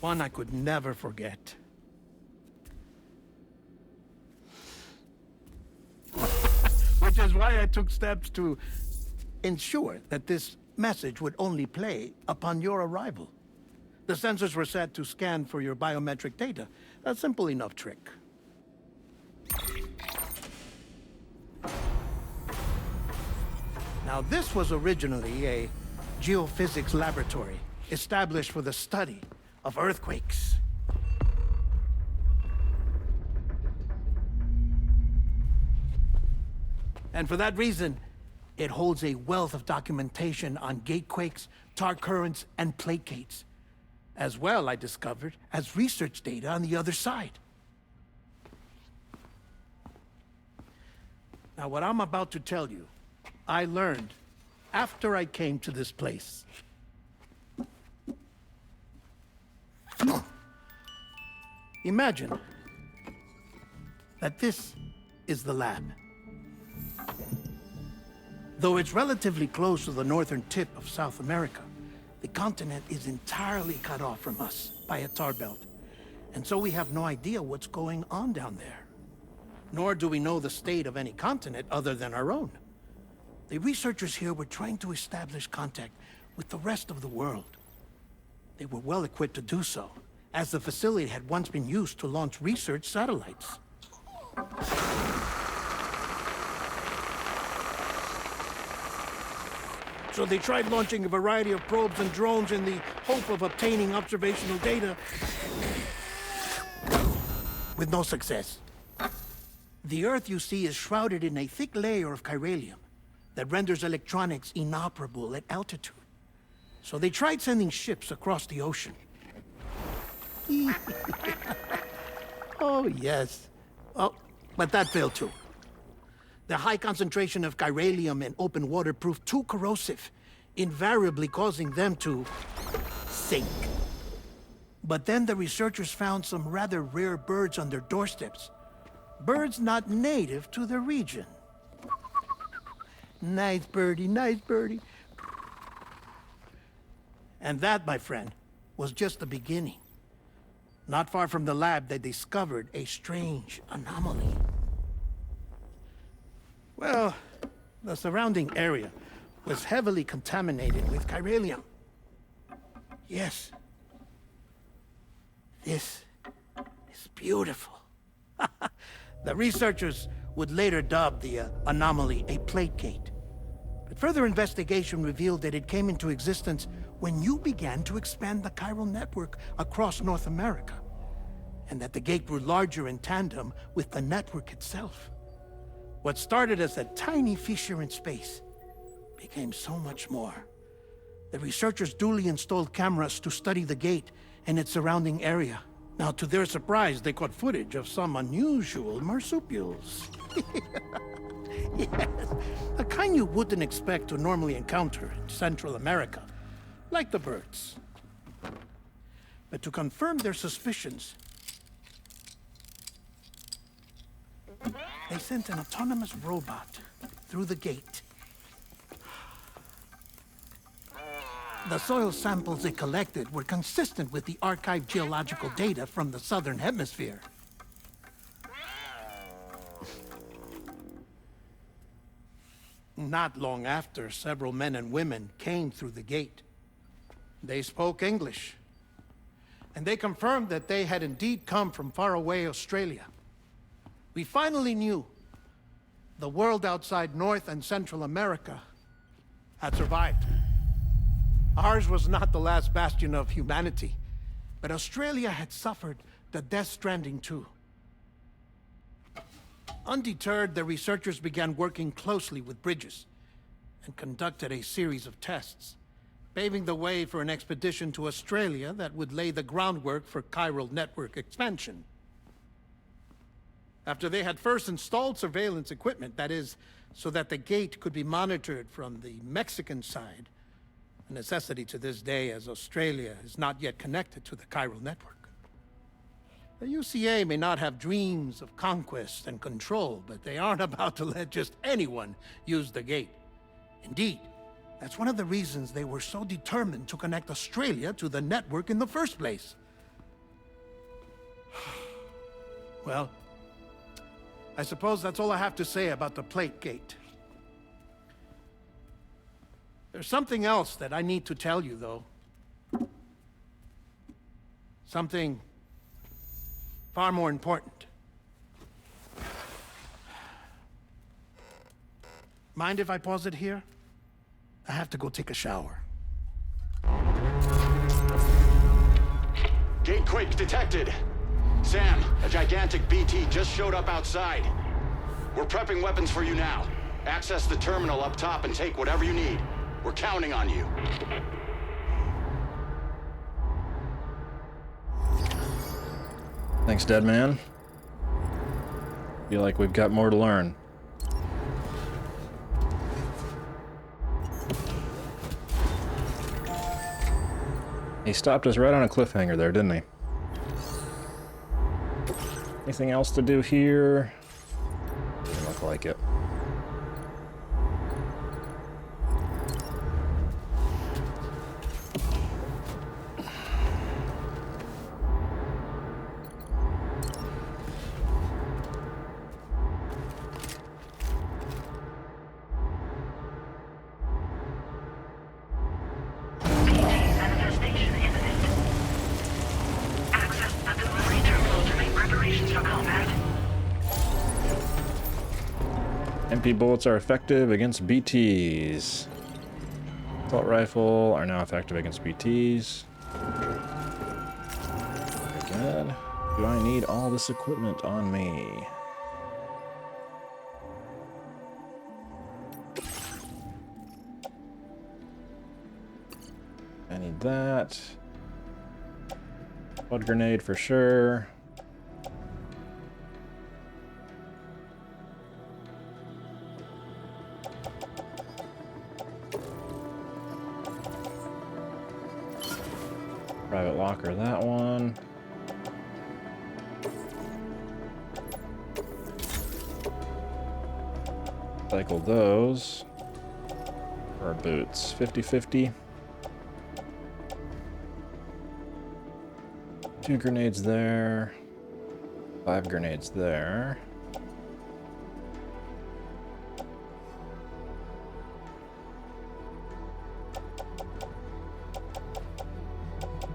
One I could never forget. Which is why I took steps to ensure that this message would only play upon your arrival. The sensors were set to scan for your biometric data. A simple enough trick. Now, this was originally a geophysics laboratory established for the study of earthquakes. And for that reason, it holds a wealth of documentation on gatequakes, tar currents, and plate gates. As well, I discovered, as research data on the other side. Now, what I'm about to tell you, I learned after I came to this place. Imagine that this is the lab. Though it's relatively close to the northern tip of South America, the continent is entirely cut off from us by a tar belt. And so we have no idea what's going on down there. Nor do we know the state of any continent other than our own. The researchers here were trying to establish contact with the rest of the world. They were well equipped to do so, as the facility had once been used to launch research satellites. So they tried launching a variety of probes and drones in the hope of obtaining observational data, with no success. The Earth, you see, is shrouded in a thick layer of chiralium that renders electronics inoperable at altitude. So they tried sending ships across the ocean. Oh, yes. Oh, but that failed too. The high concentration of chiralium in open water proved too corrosive, invariably causing them to sink. But then the researchers found some rather rare birds on their doorsteps. Birds not native to the region. Nice birdie, nice birdie. And that, my friend, was just the beginning. Not far from the lab, they discovered a strange anomaly. Well, the surrounding area was heavily contaminated with chiralium. Yes. This is beautiful. The researchers would later dub the anomaly a plate gate. But further investigation revealed that it came into existence when you began to expand the chiral network across North America, and that the gate grew larger in tandem with the network itself. What started as a tiny fissure in space became so much more. The researchers duly installed cameras to study the gate and its surrounding area. Now, to their surprise, they caught footage of some unusual marsupials. Yes, a kind you wouldn't expect to normally encounter in Central America, like the birds. But to confirm their suspicions, they sent an autonomous robot through the gate. The soil samples it collected were consistent with the archived geological data from the southern hemisphere. Not long after, several men and women came through the gate. They spoke English, and they confirmed that they had indeed come from faraway Australia. We finally knew the world outside North and Central America had survived. Ours was not the last bastion of humanity, but Australia had suffered the Death Stranding too. Undeterred, the researchers began working closely with Bridges and conducted a series of tests, paving the way for an expedition to Australia that would lay the groundwork for chiral network expansion. After they had first installed surveillance equipment, that is, so that the gate could be monitored from the Mexican side, a necessity to this day as Australia is not yet connected to the chiral network. The UCA may not have dreams of conquest and control, but they aren't about to let just anyone use the gate. Indeed, that's one of the reasons they were so determined to connect Australia to the network in the first place. Well, I suppose that's all I have to say about the plate gate. There's something else that I need to tell you, though. Something far more important. Mind if I pause it here? I have to go take a shower. Gate quake detected. Sam, a gigantic BT just showed up outside. We're prepping weapons for you now. Access the terminal up top and take whatever you need. We're counting on you. Thanks, dead man. Feel like we've got more to learn. He stopped us right on a cliffhanger there, didn't he? Anything else to do here? Doesn't look like it. Manifestation imminent. Access the delivery terminal to make preparations for combat. MP bullets are effective against BTs. Assault rifle are now effective against BTs. Very good. Do I need all this equipment on me? I need that. Blood grenade for sure. Private locker, that one. Cycle those. For our boots. 50-50. 2 grenades there. 5 grenades there.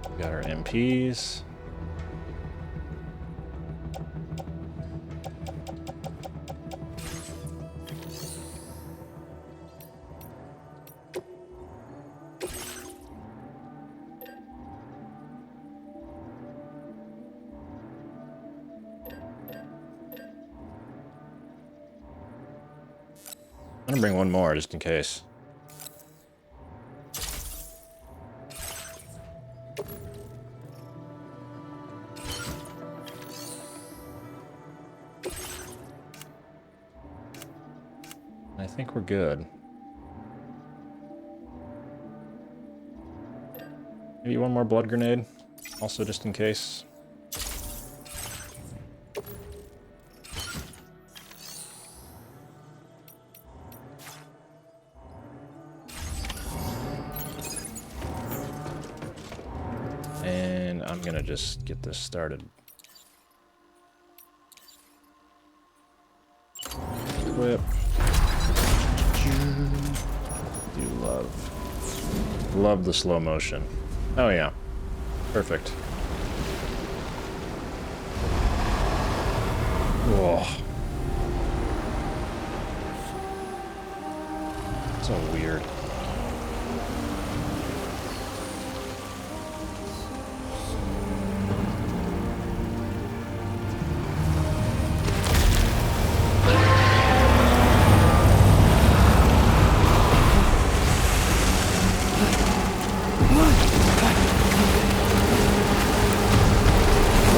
We got our MPs. I'm gonna bring one more just in case. I think we're good. Maybe one more blood grenade, also just in case. And I'm gonna just get this started. Equip. Do love the slow motion. Oh yeah, perfect. Whoa. So weird.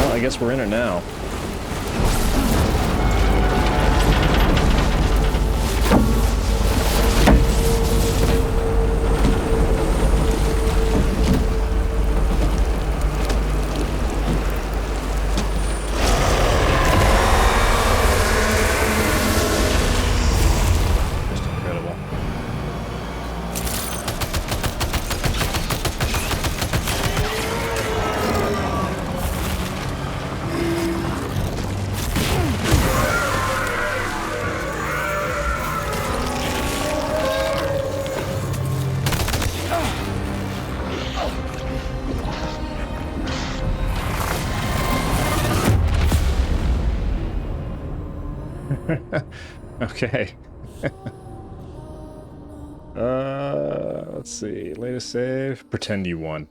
I guess we're in it now. Just incredible. Okay. Let's see. Latest save. Pretend you won.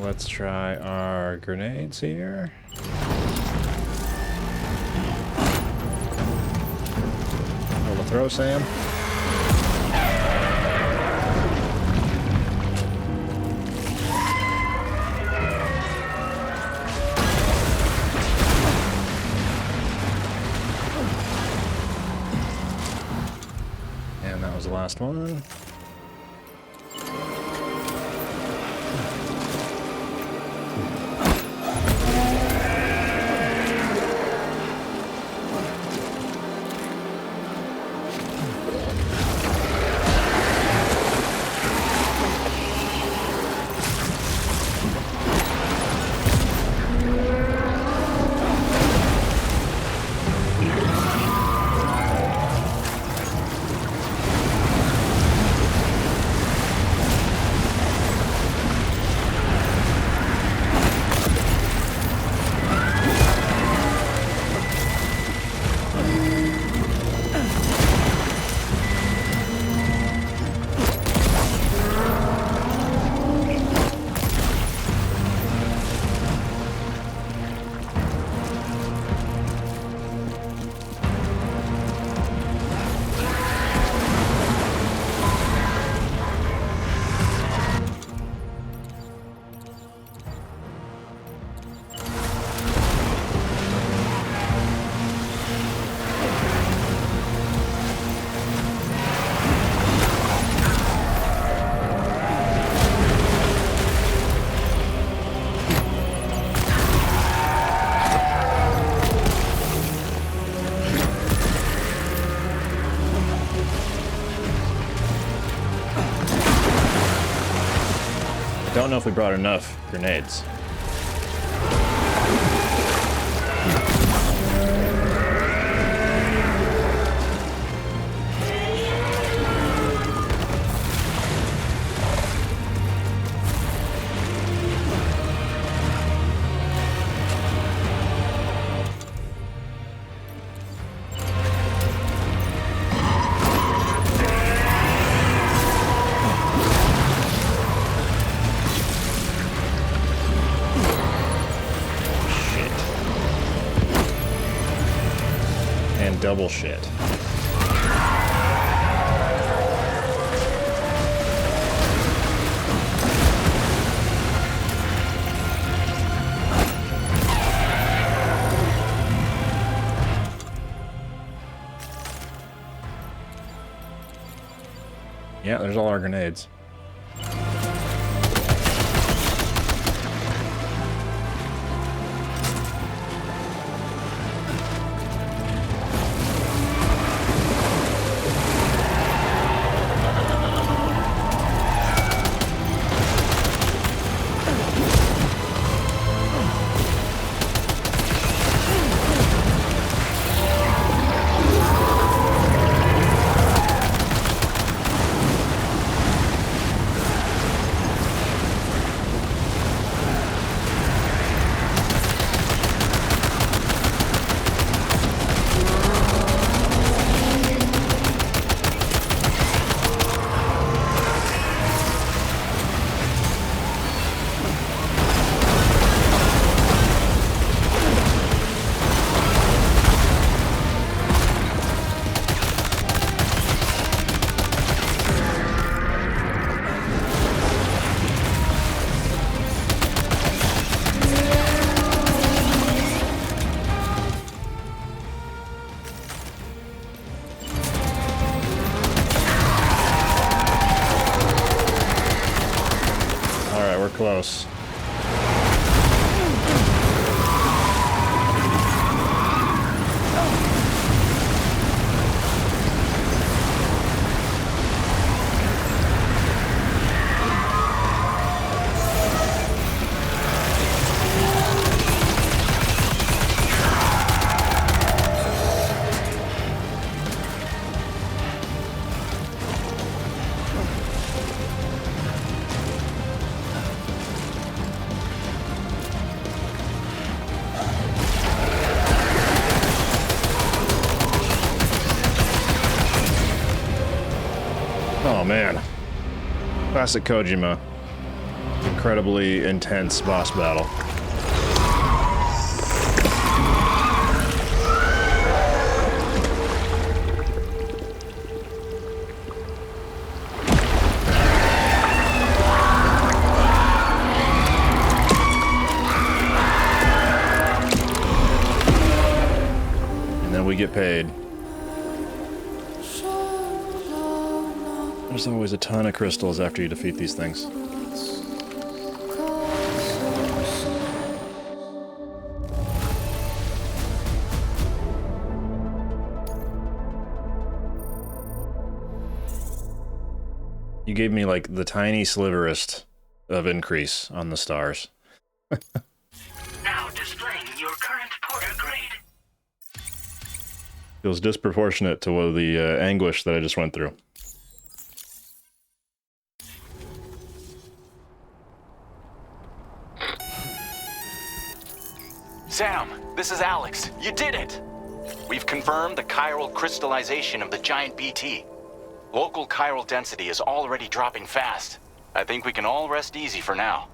Let's try our grenades here. Able to throw, Sam? And that was the last one. Don't know if we brought enough grenades. Double shit. Yeah, there's all our grenades. close. Oh man. Classic Kojima. Incredibly intense boss battle. And then we get paid. There's always a ton of crystals after you defeat these things. You gave me like the tiny sliverest of increase on the stars. Now displaying your current porter grade. Feels disproportionate to what the anguish that I just went through. Sam, this is Alex. You did it! We've confirmed the chiral crystallization of the giant BT. Local chiral density is already dropping fast. I think we can all rest easy for now.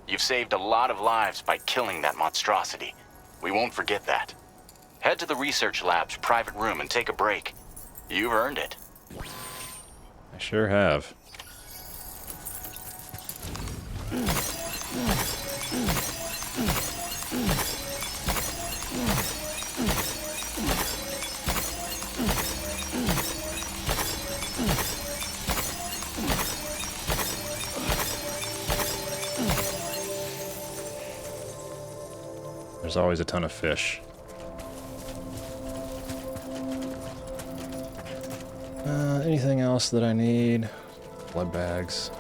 You've saved a lot of lives by killing that monstrosity. We won't forget that. Head to the research lab's private room and take a break. You've earned it. I sure have. There's always a ton of fish. Anything else that I need? Blood bags.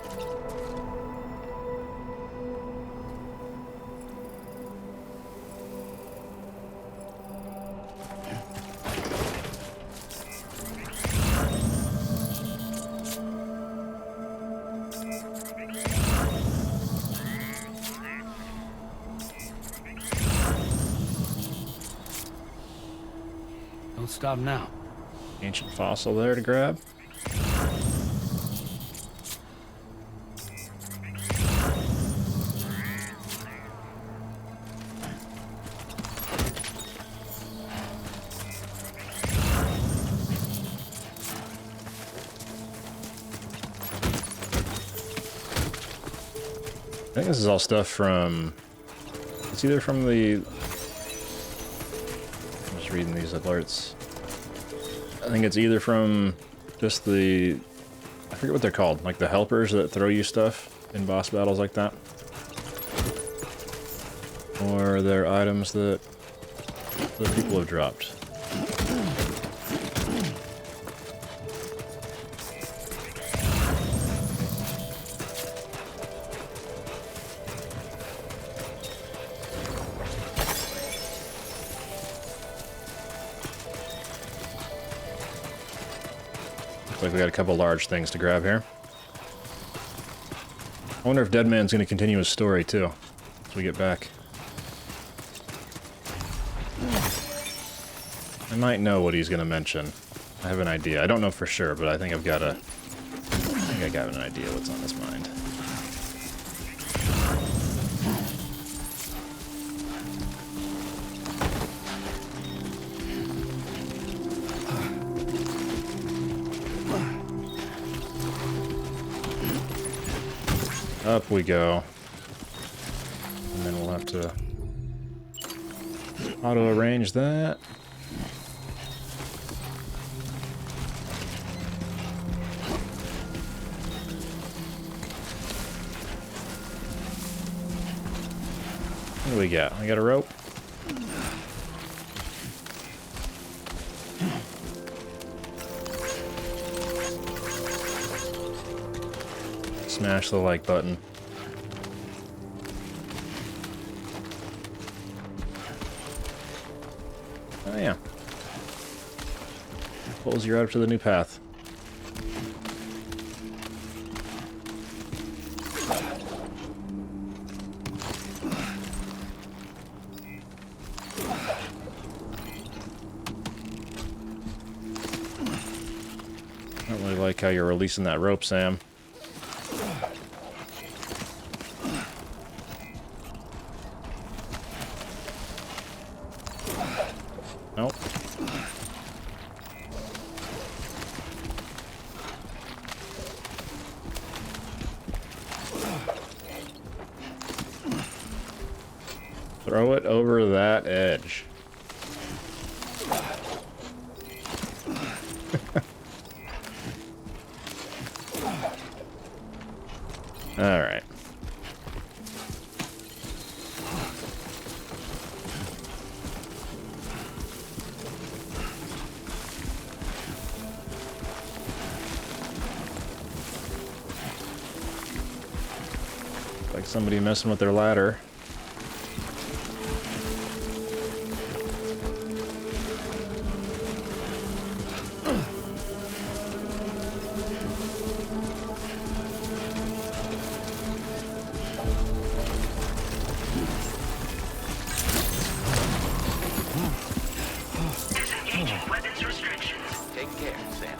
Don't stop now. Ancient fossil there to grab. I think this is all stuff from... It's either from the... I'm just reading these alerts. I think it's either from just the... I forget what they're called. Like the helpers that throw you stuff in boss battles like that. Or they're items that the people have dropped. Looks like we got a couple large things to grab here. I wonder if Deadman's going to continue his story too, as we get back. I might know what he's going to mention. I have an idea. I don't know for sure, but I think I got an idea what's on his mind. Up we go. And then we'll have to auto-arrange that. do we got? I got a rope. Smash the like button. Oh yeah. Pulls you right up to the new path. I don't really like how you're releasing that rope, Sam. Nope. Throw it over that edge. All right. Like somebody messing with their ladder. Disengaging weapons restrictions. Take care, Sam.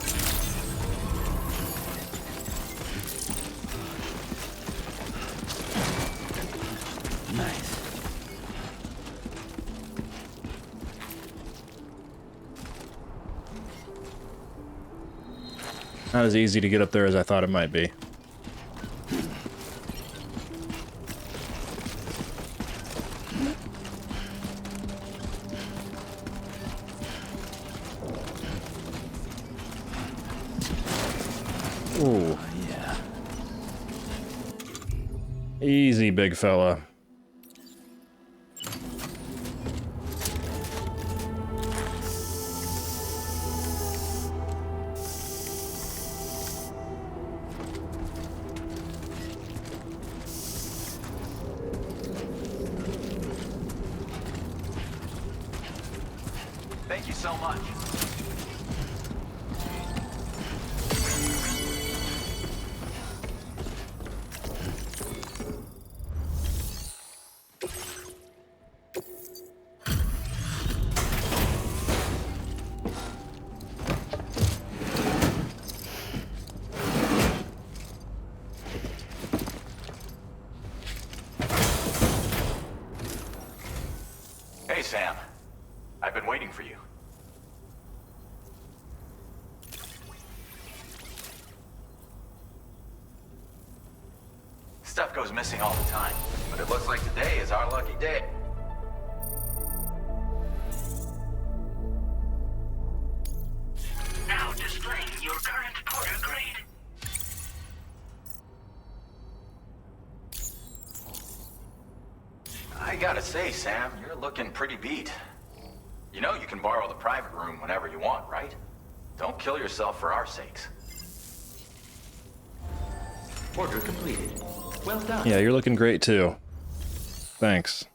Nice. Not as easy to get up there as I thought it might be. Ooh. Yeah. Easy, big fella. Thank you so much. Hey, Sam. I've been waiting for you. Stuff goes missing all the time, but it looks like today is our lucky day. Now displaying your current porter grade. I gotta say, Sam, you're looking pretty beat. You know you can borrow the private room whenever you want, right? Don't kill yourself for our sakes. Order completed. Well done. Yeah, you're looking great too. Thanks.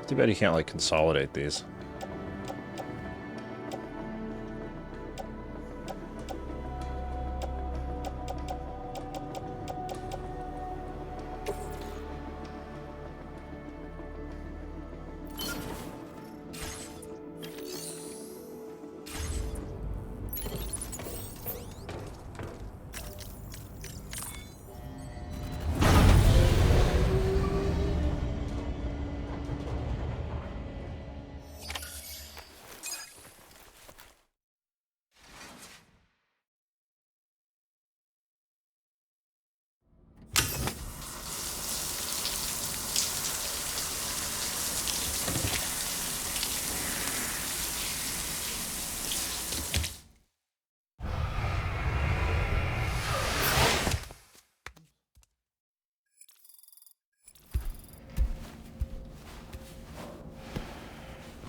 Too bad you can't, like, consolidate these.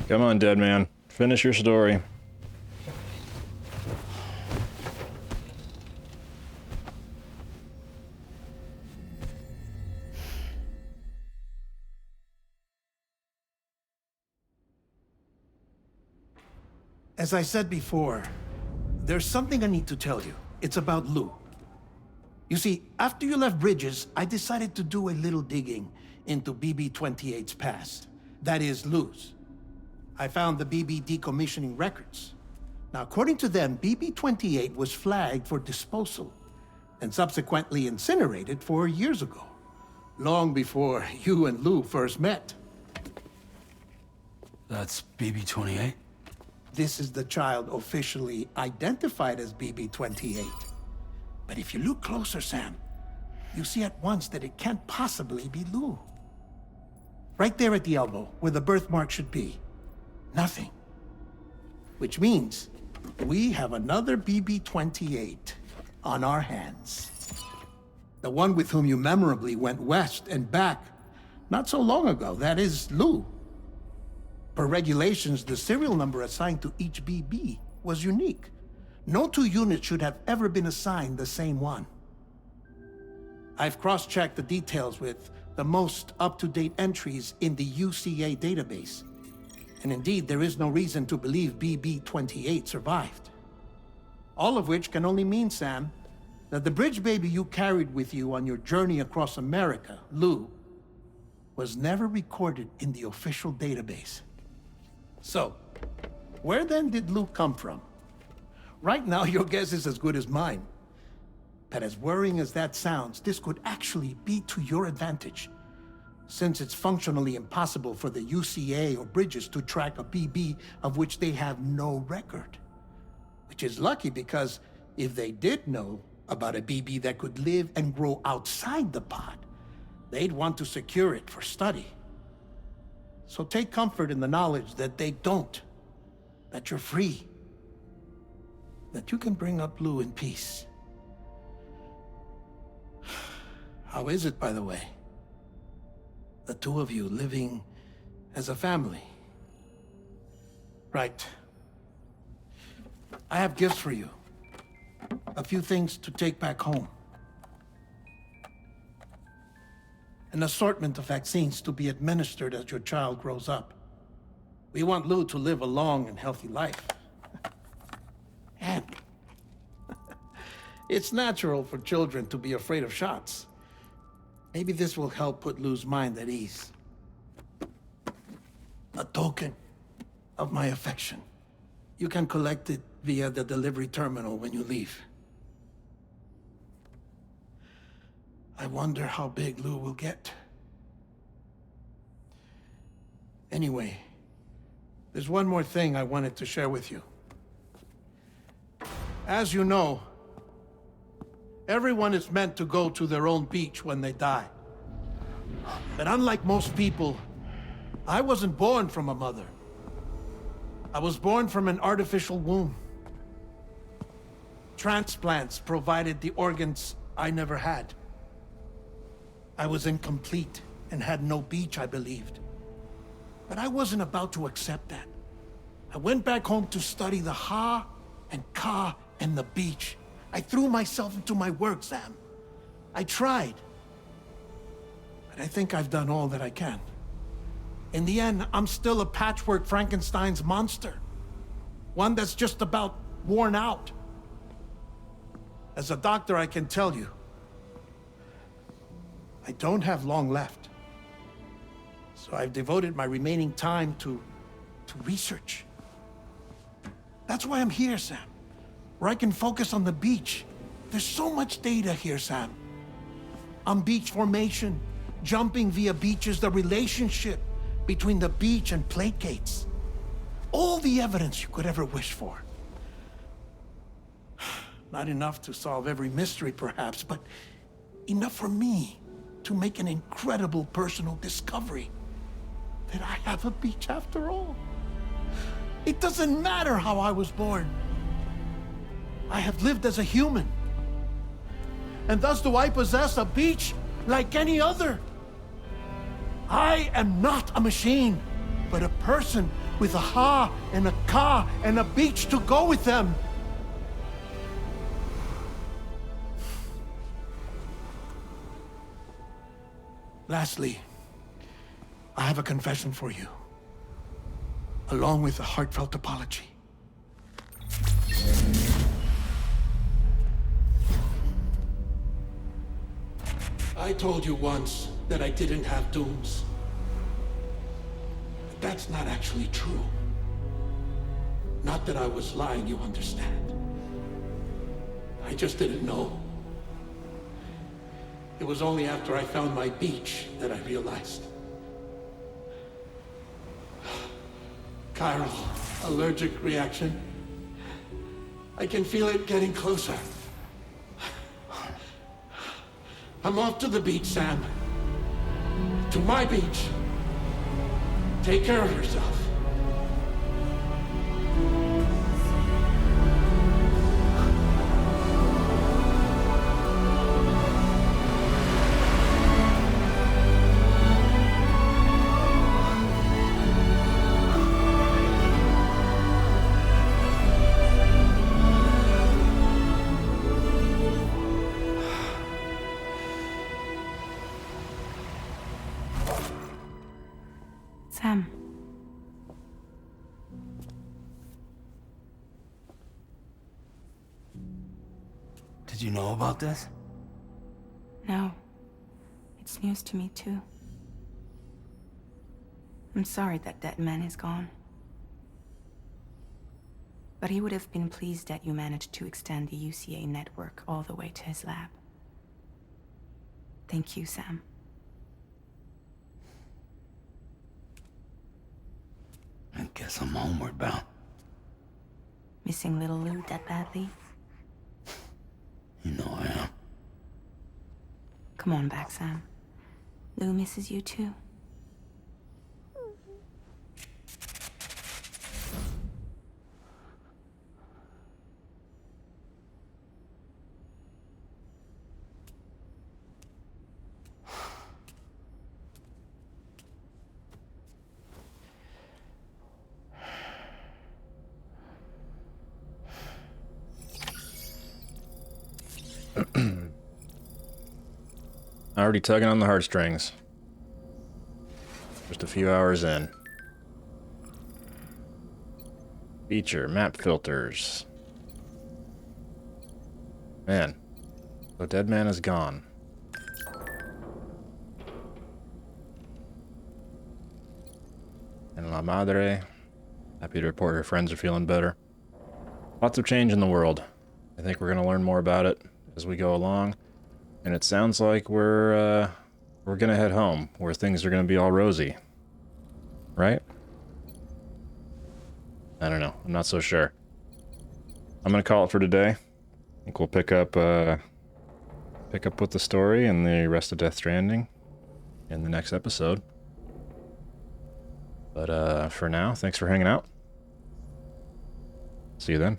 Come on, dead man. Finish your story. As I said before, there's something I need to tell you. It's about Lou. You see, after you left Bridges, I decided to do a little digging into BB-28's past. That is, Lou's. I found the BB decommissioning records. Now, according to them, BB-28 was flagged for disposal and subsequently incinerated 4 years ago, long before you and Lou first met. That's BB-28? This is the child officially identified as BB-28. But if you look closer, Sam, you see at once that it can't possibly be Lou. Right there at the elbow, where the birthmark should be. Nothing. Which means we have another BB-28 on our hands. The one with whom you memorably went west and back not so long ago. That is Lou. Per regulations, the serial number assigned to each BB was unique. No two units should have ever been assigned the same one. I've cross-checked the details with the most up-to-date entries in the UCA database. And indeed, there is no reason to believe BB-28 survived. All of which can only mean, Sam, that the bridge baby you carried with you on your journey across America, Lou, was never recorded in the official database. So, where then did Lou come from? Right now, your guess is as good as mine. But as worrying as that sounds, this could actually be to your advantage, since it's functionally impossible for the UCA or Bridges to track a BB of which they have no record. Which is lucky because if they did know about a BB that could live and grow outside the pod, they'd want to secure it for study. So take comfort in the knowledge that they don't, that you're free, that you can bring up Lou in peace. How is it, by the way? The two of you living as a family. Right. I have gifts for you. A few things to take back home. An assortment of vaccines to be administered as your child grows up. We want Lou to live a long and healthy life. And it's natural for children to be afraid of shots. Maybe this will help put Lou's mind at ease. A token of my affection. You can collect it via the delivery terminal when you leave. I wonder how big Lou will get. Anyway, there's one more thing I wanted to share with you. As you know, everyone is meant to go to their own beach when they die. But unlike most people, I wasn't born from a mother. I was born from an artificial womb. Transplants provided the organs I never had. I was incomplete and had no beach, I believed. But I wasn't about to accept that. I went back home to study the Ha and Ka and the beach. I threw myself into my work, Sam. I tried. But I think I've done all that I can. In the end, I'm still a patchwork Frankenstein's monster. One that's just about worn out. As a doctor, I can tell you, I don't have long left. So I've devoted my remaining time to research. That's why I'm here, Sam. Where I can focus on the beach. There's so much data here, Sam. On beach formation, jumping via beaches, the relationship between the beach and placates. All the evidence you could ever wish for. Not enough to solve every mystery, perhaps, but enough for me to make an incredible personal discovery that I have a beach after all. It doesn't matter how I was born. I have lived as a human. And thus do I possess a beach like any other. I am not a machine, but a person with a ha and a ka and a beach to go with them. Lastly, I have a confession for you, along with a heartfelt apology. I told you once that I didn't have dooms. But that's not actually true. Not that I was lying, you understand. I just didn't know. It was only after I found my beach that I realized. Chiral allergic reaction. I can feel it getting closer. I'm off to the beach, Sam. To my beach. Take care of yourself. Sam. Did you know about this? No. It's news to me, too. I'm sorry that dead man is gone. But he would have been pleased that you managed to extend the UCA network all the way to his lab. Thank you, Sam. I guess I'm homeward bound. Missing little Lou that badly? You know I am. Come on back, Sam. Lou misses you too. Already tugging on the heartstrings. Just a few hours in. Feature, map filters. Man. The dead man is gone. And La Madre. Happy to report her friends are feeling better. Lots of change in the world. I think we're going to learn more about it as we go along. And it sounds like we're gonna head home, where things are gonna be all rosy. Right? I don't know. I'm not so sure. I'm gonna call it for today. I think we'll pick up with the story and the rest of Death Stranding in the next episode. But for now, thanks for hanging out. See you then.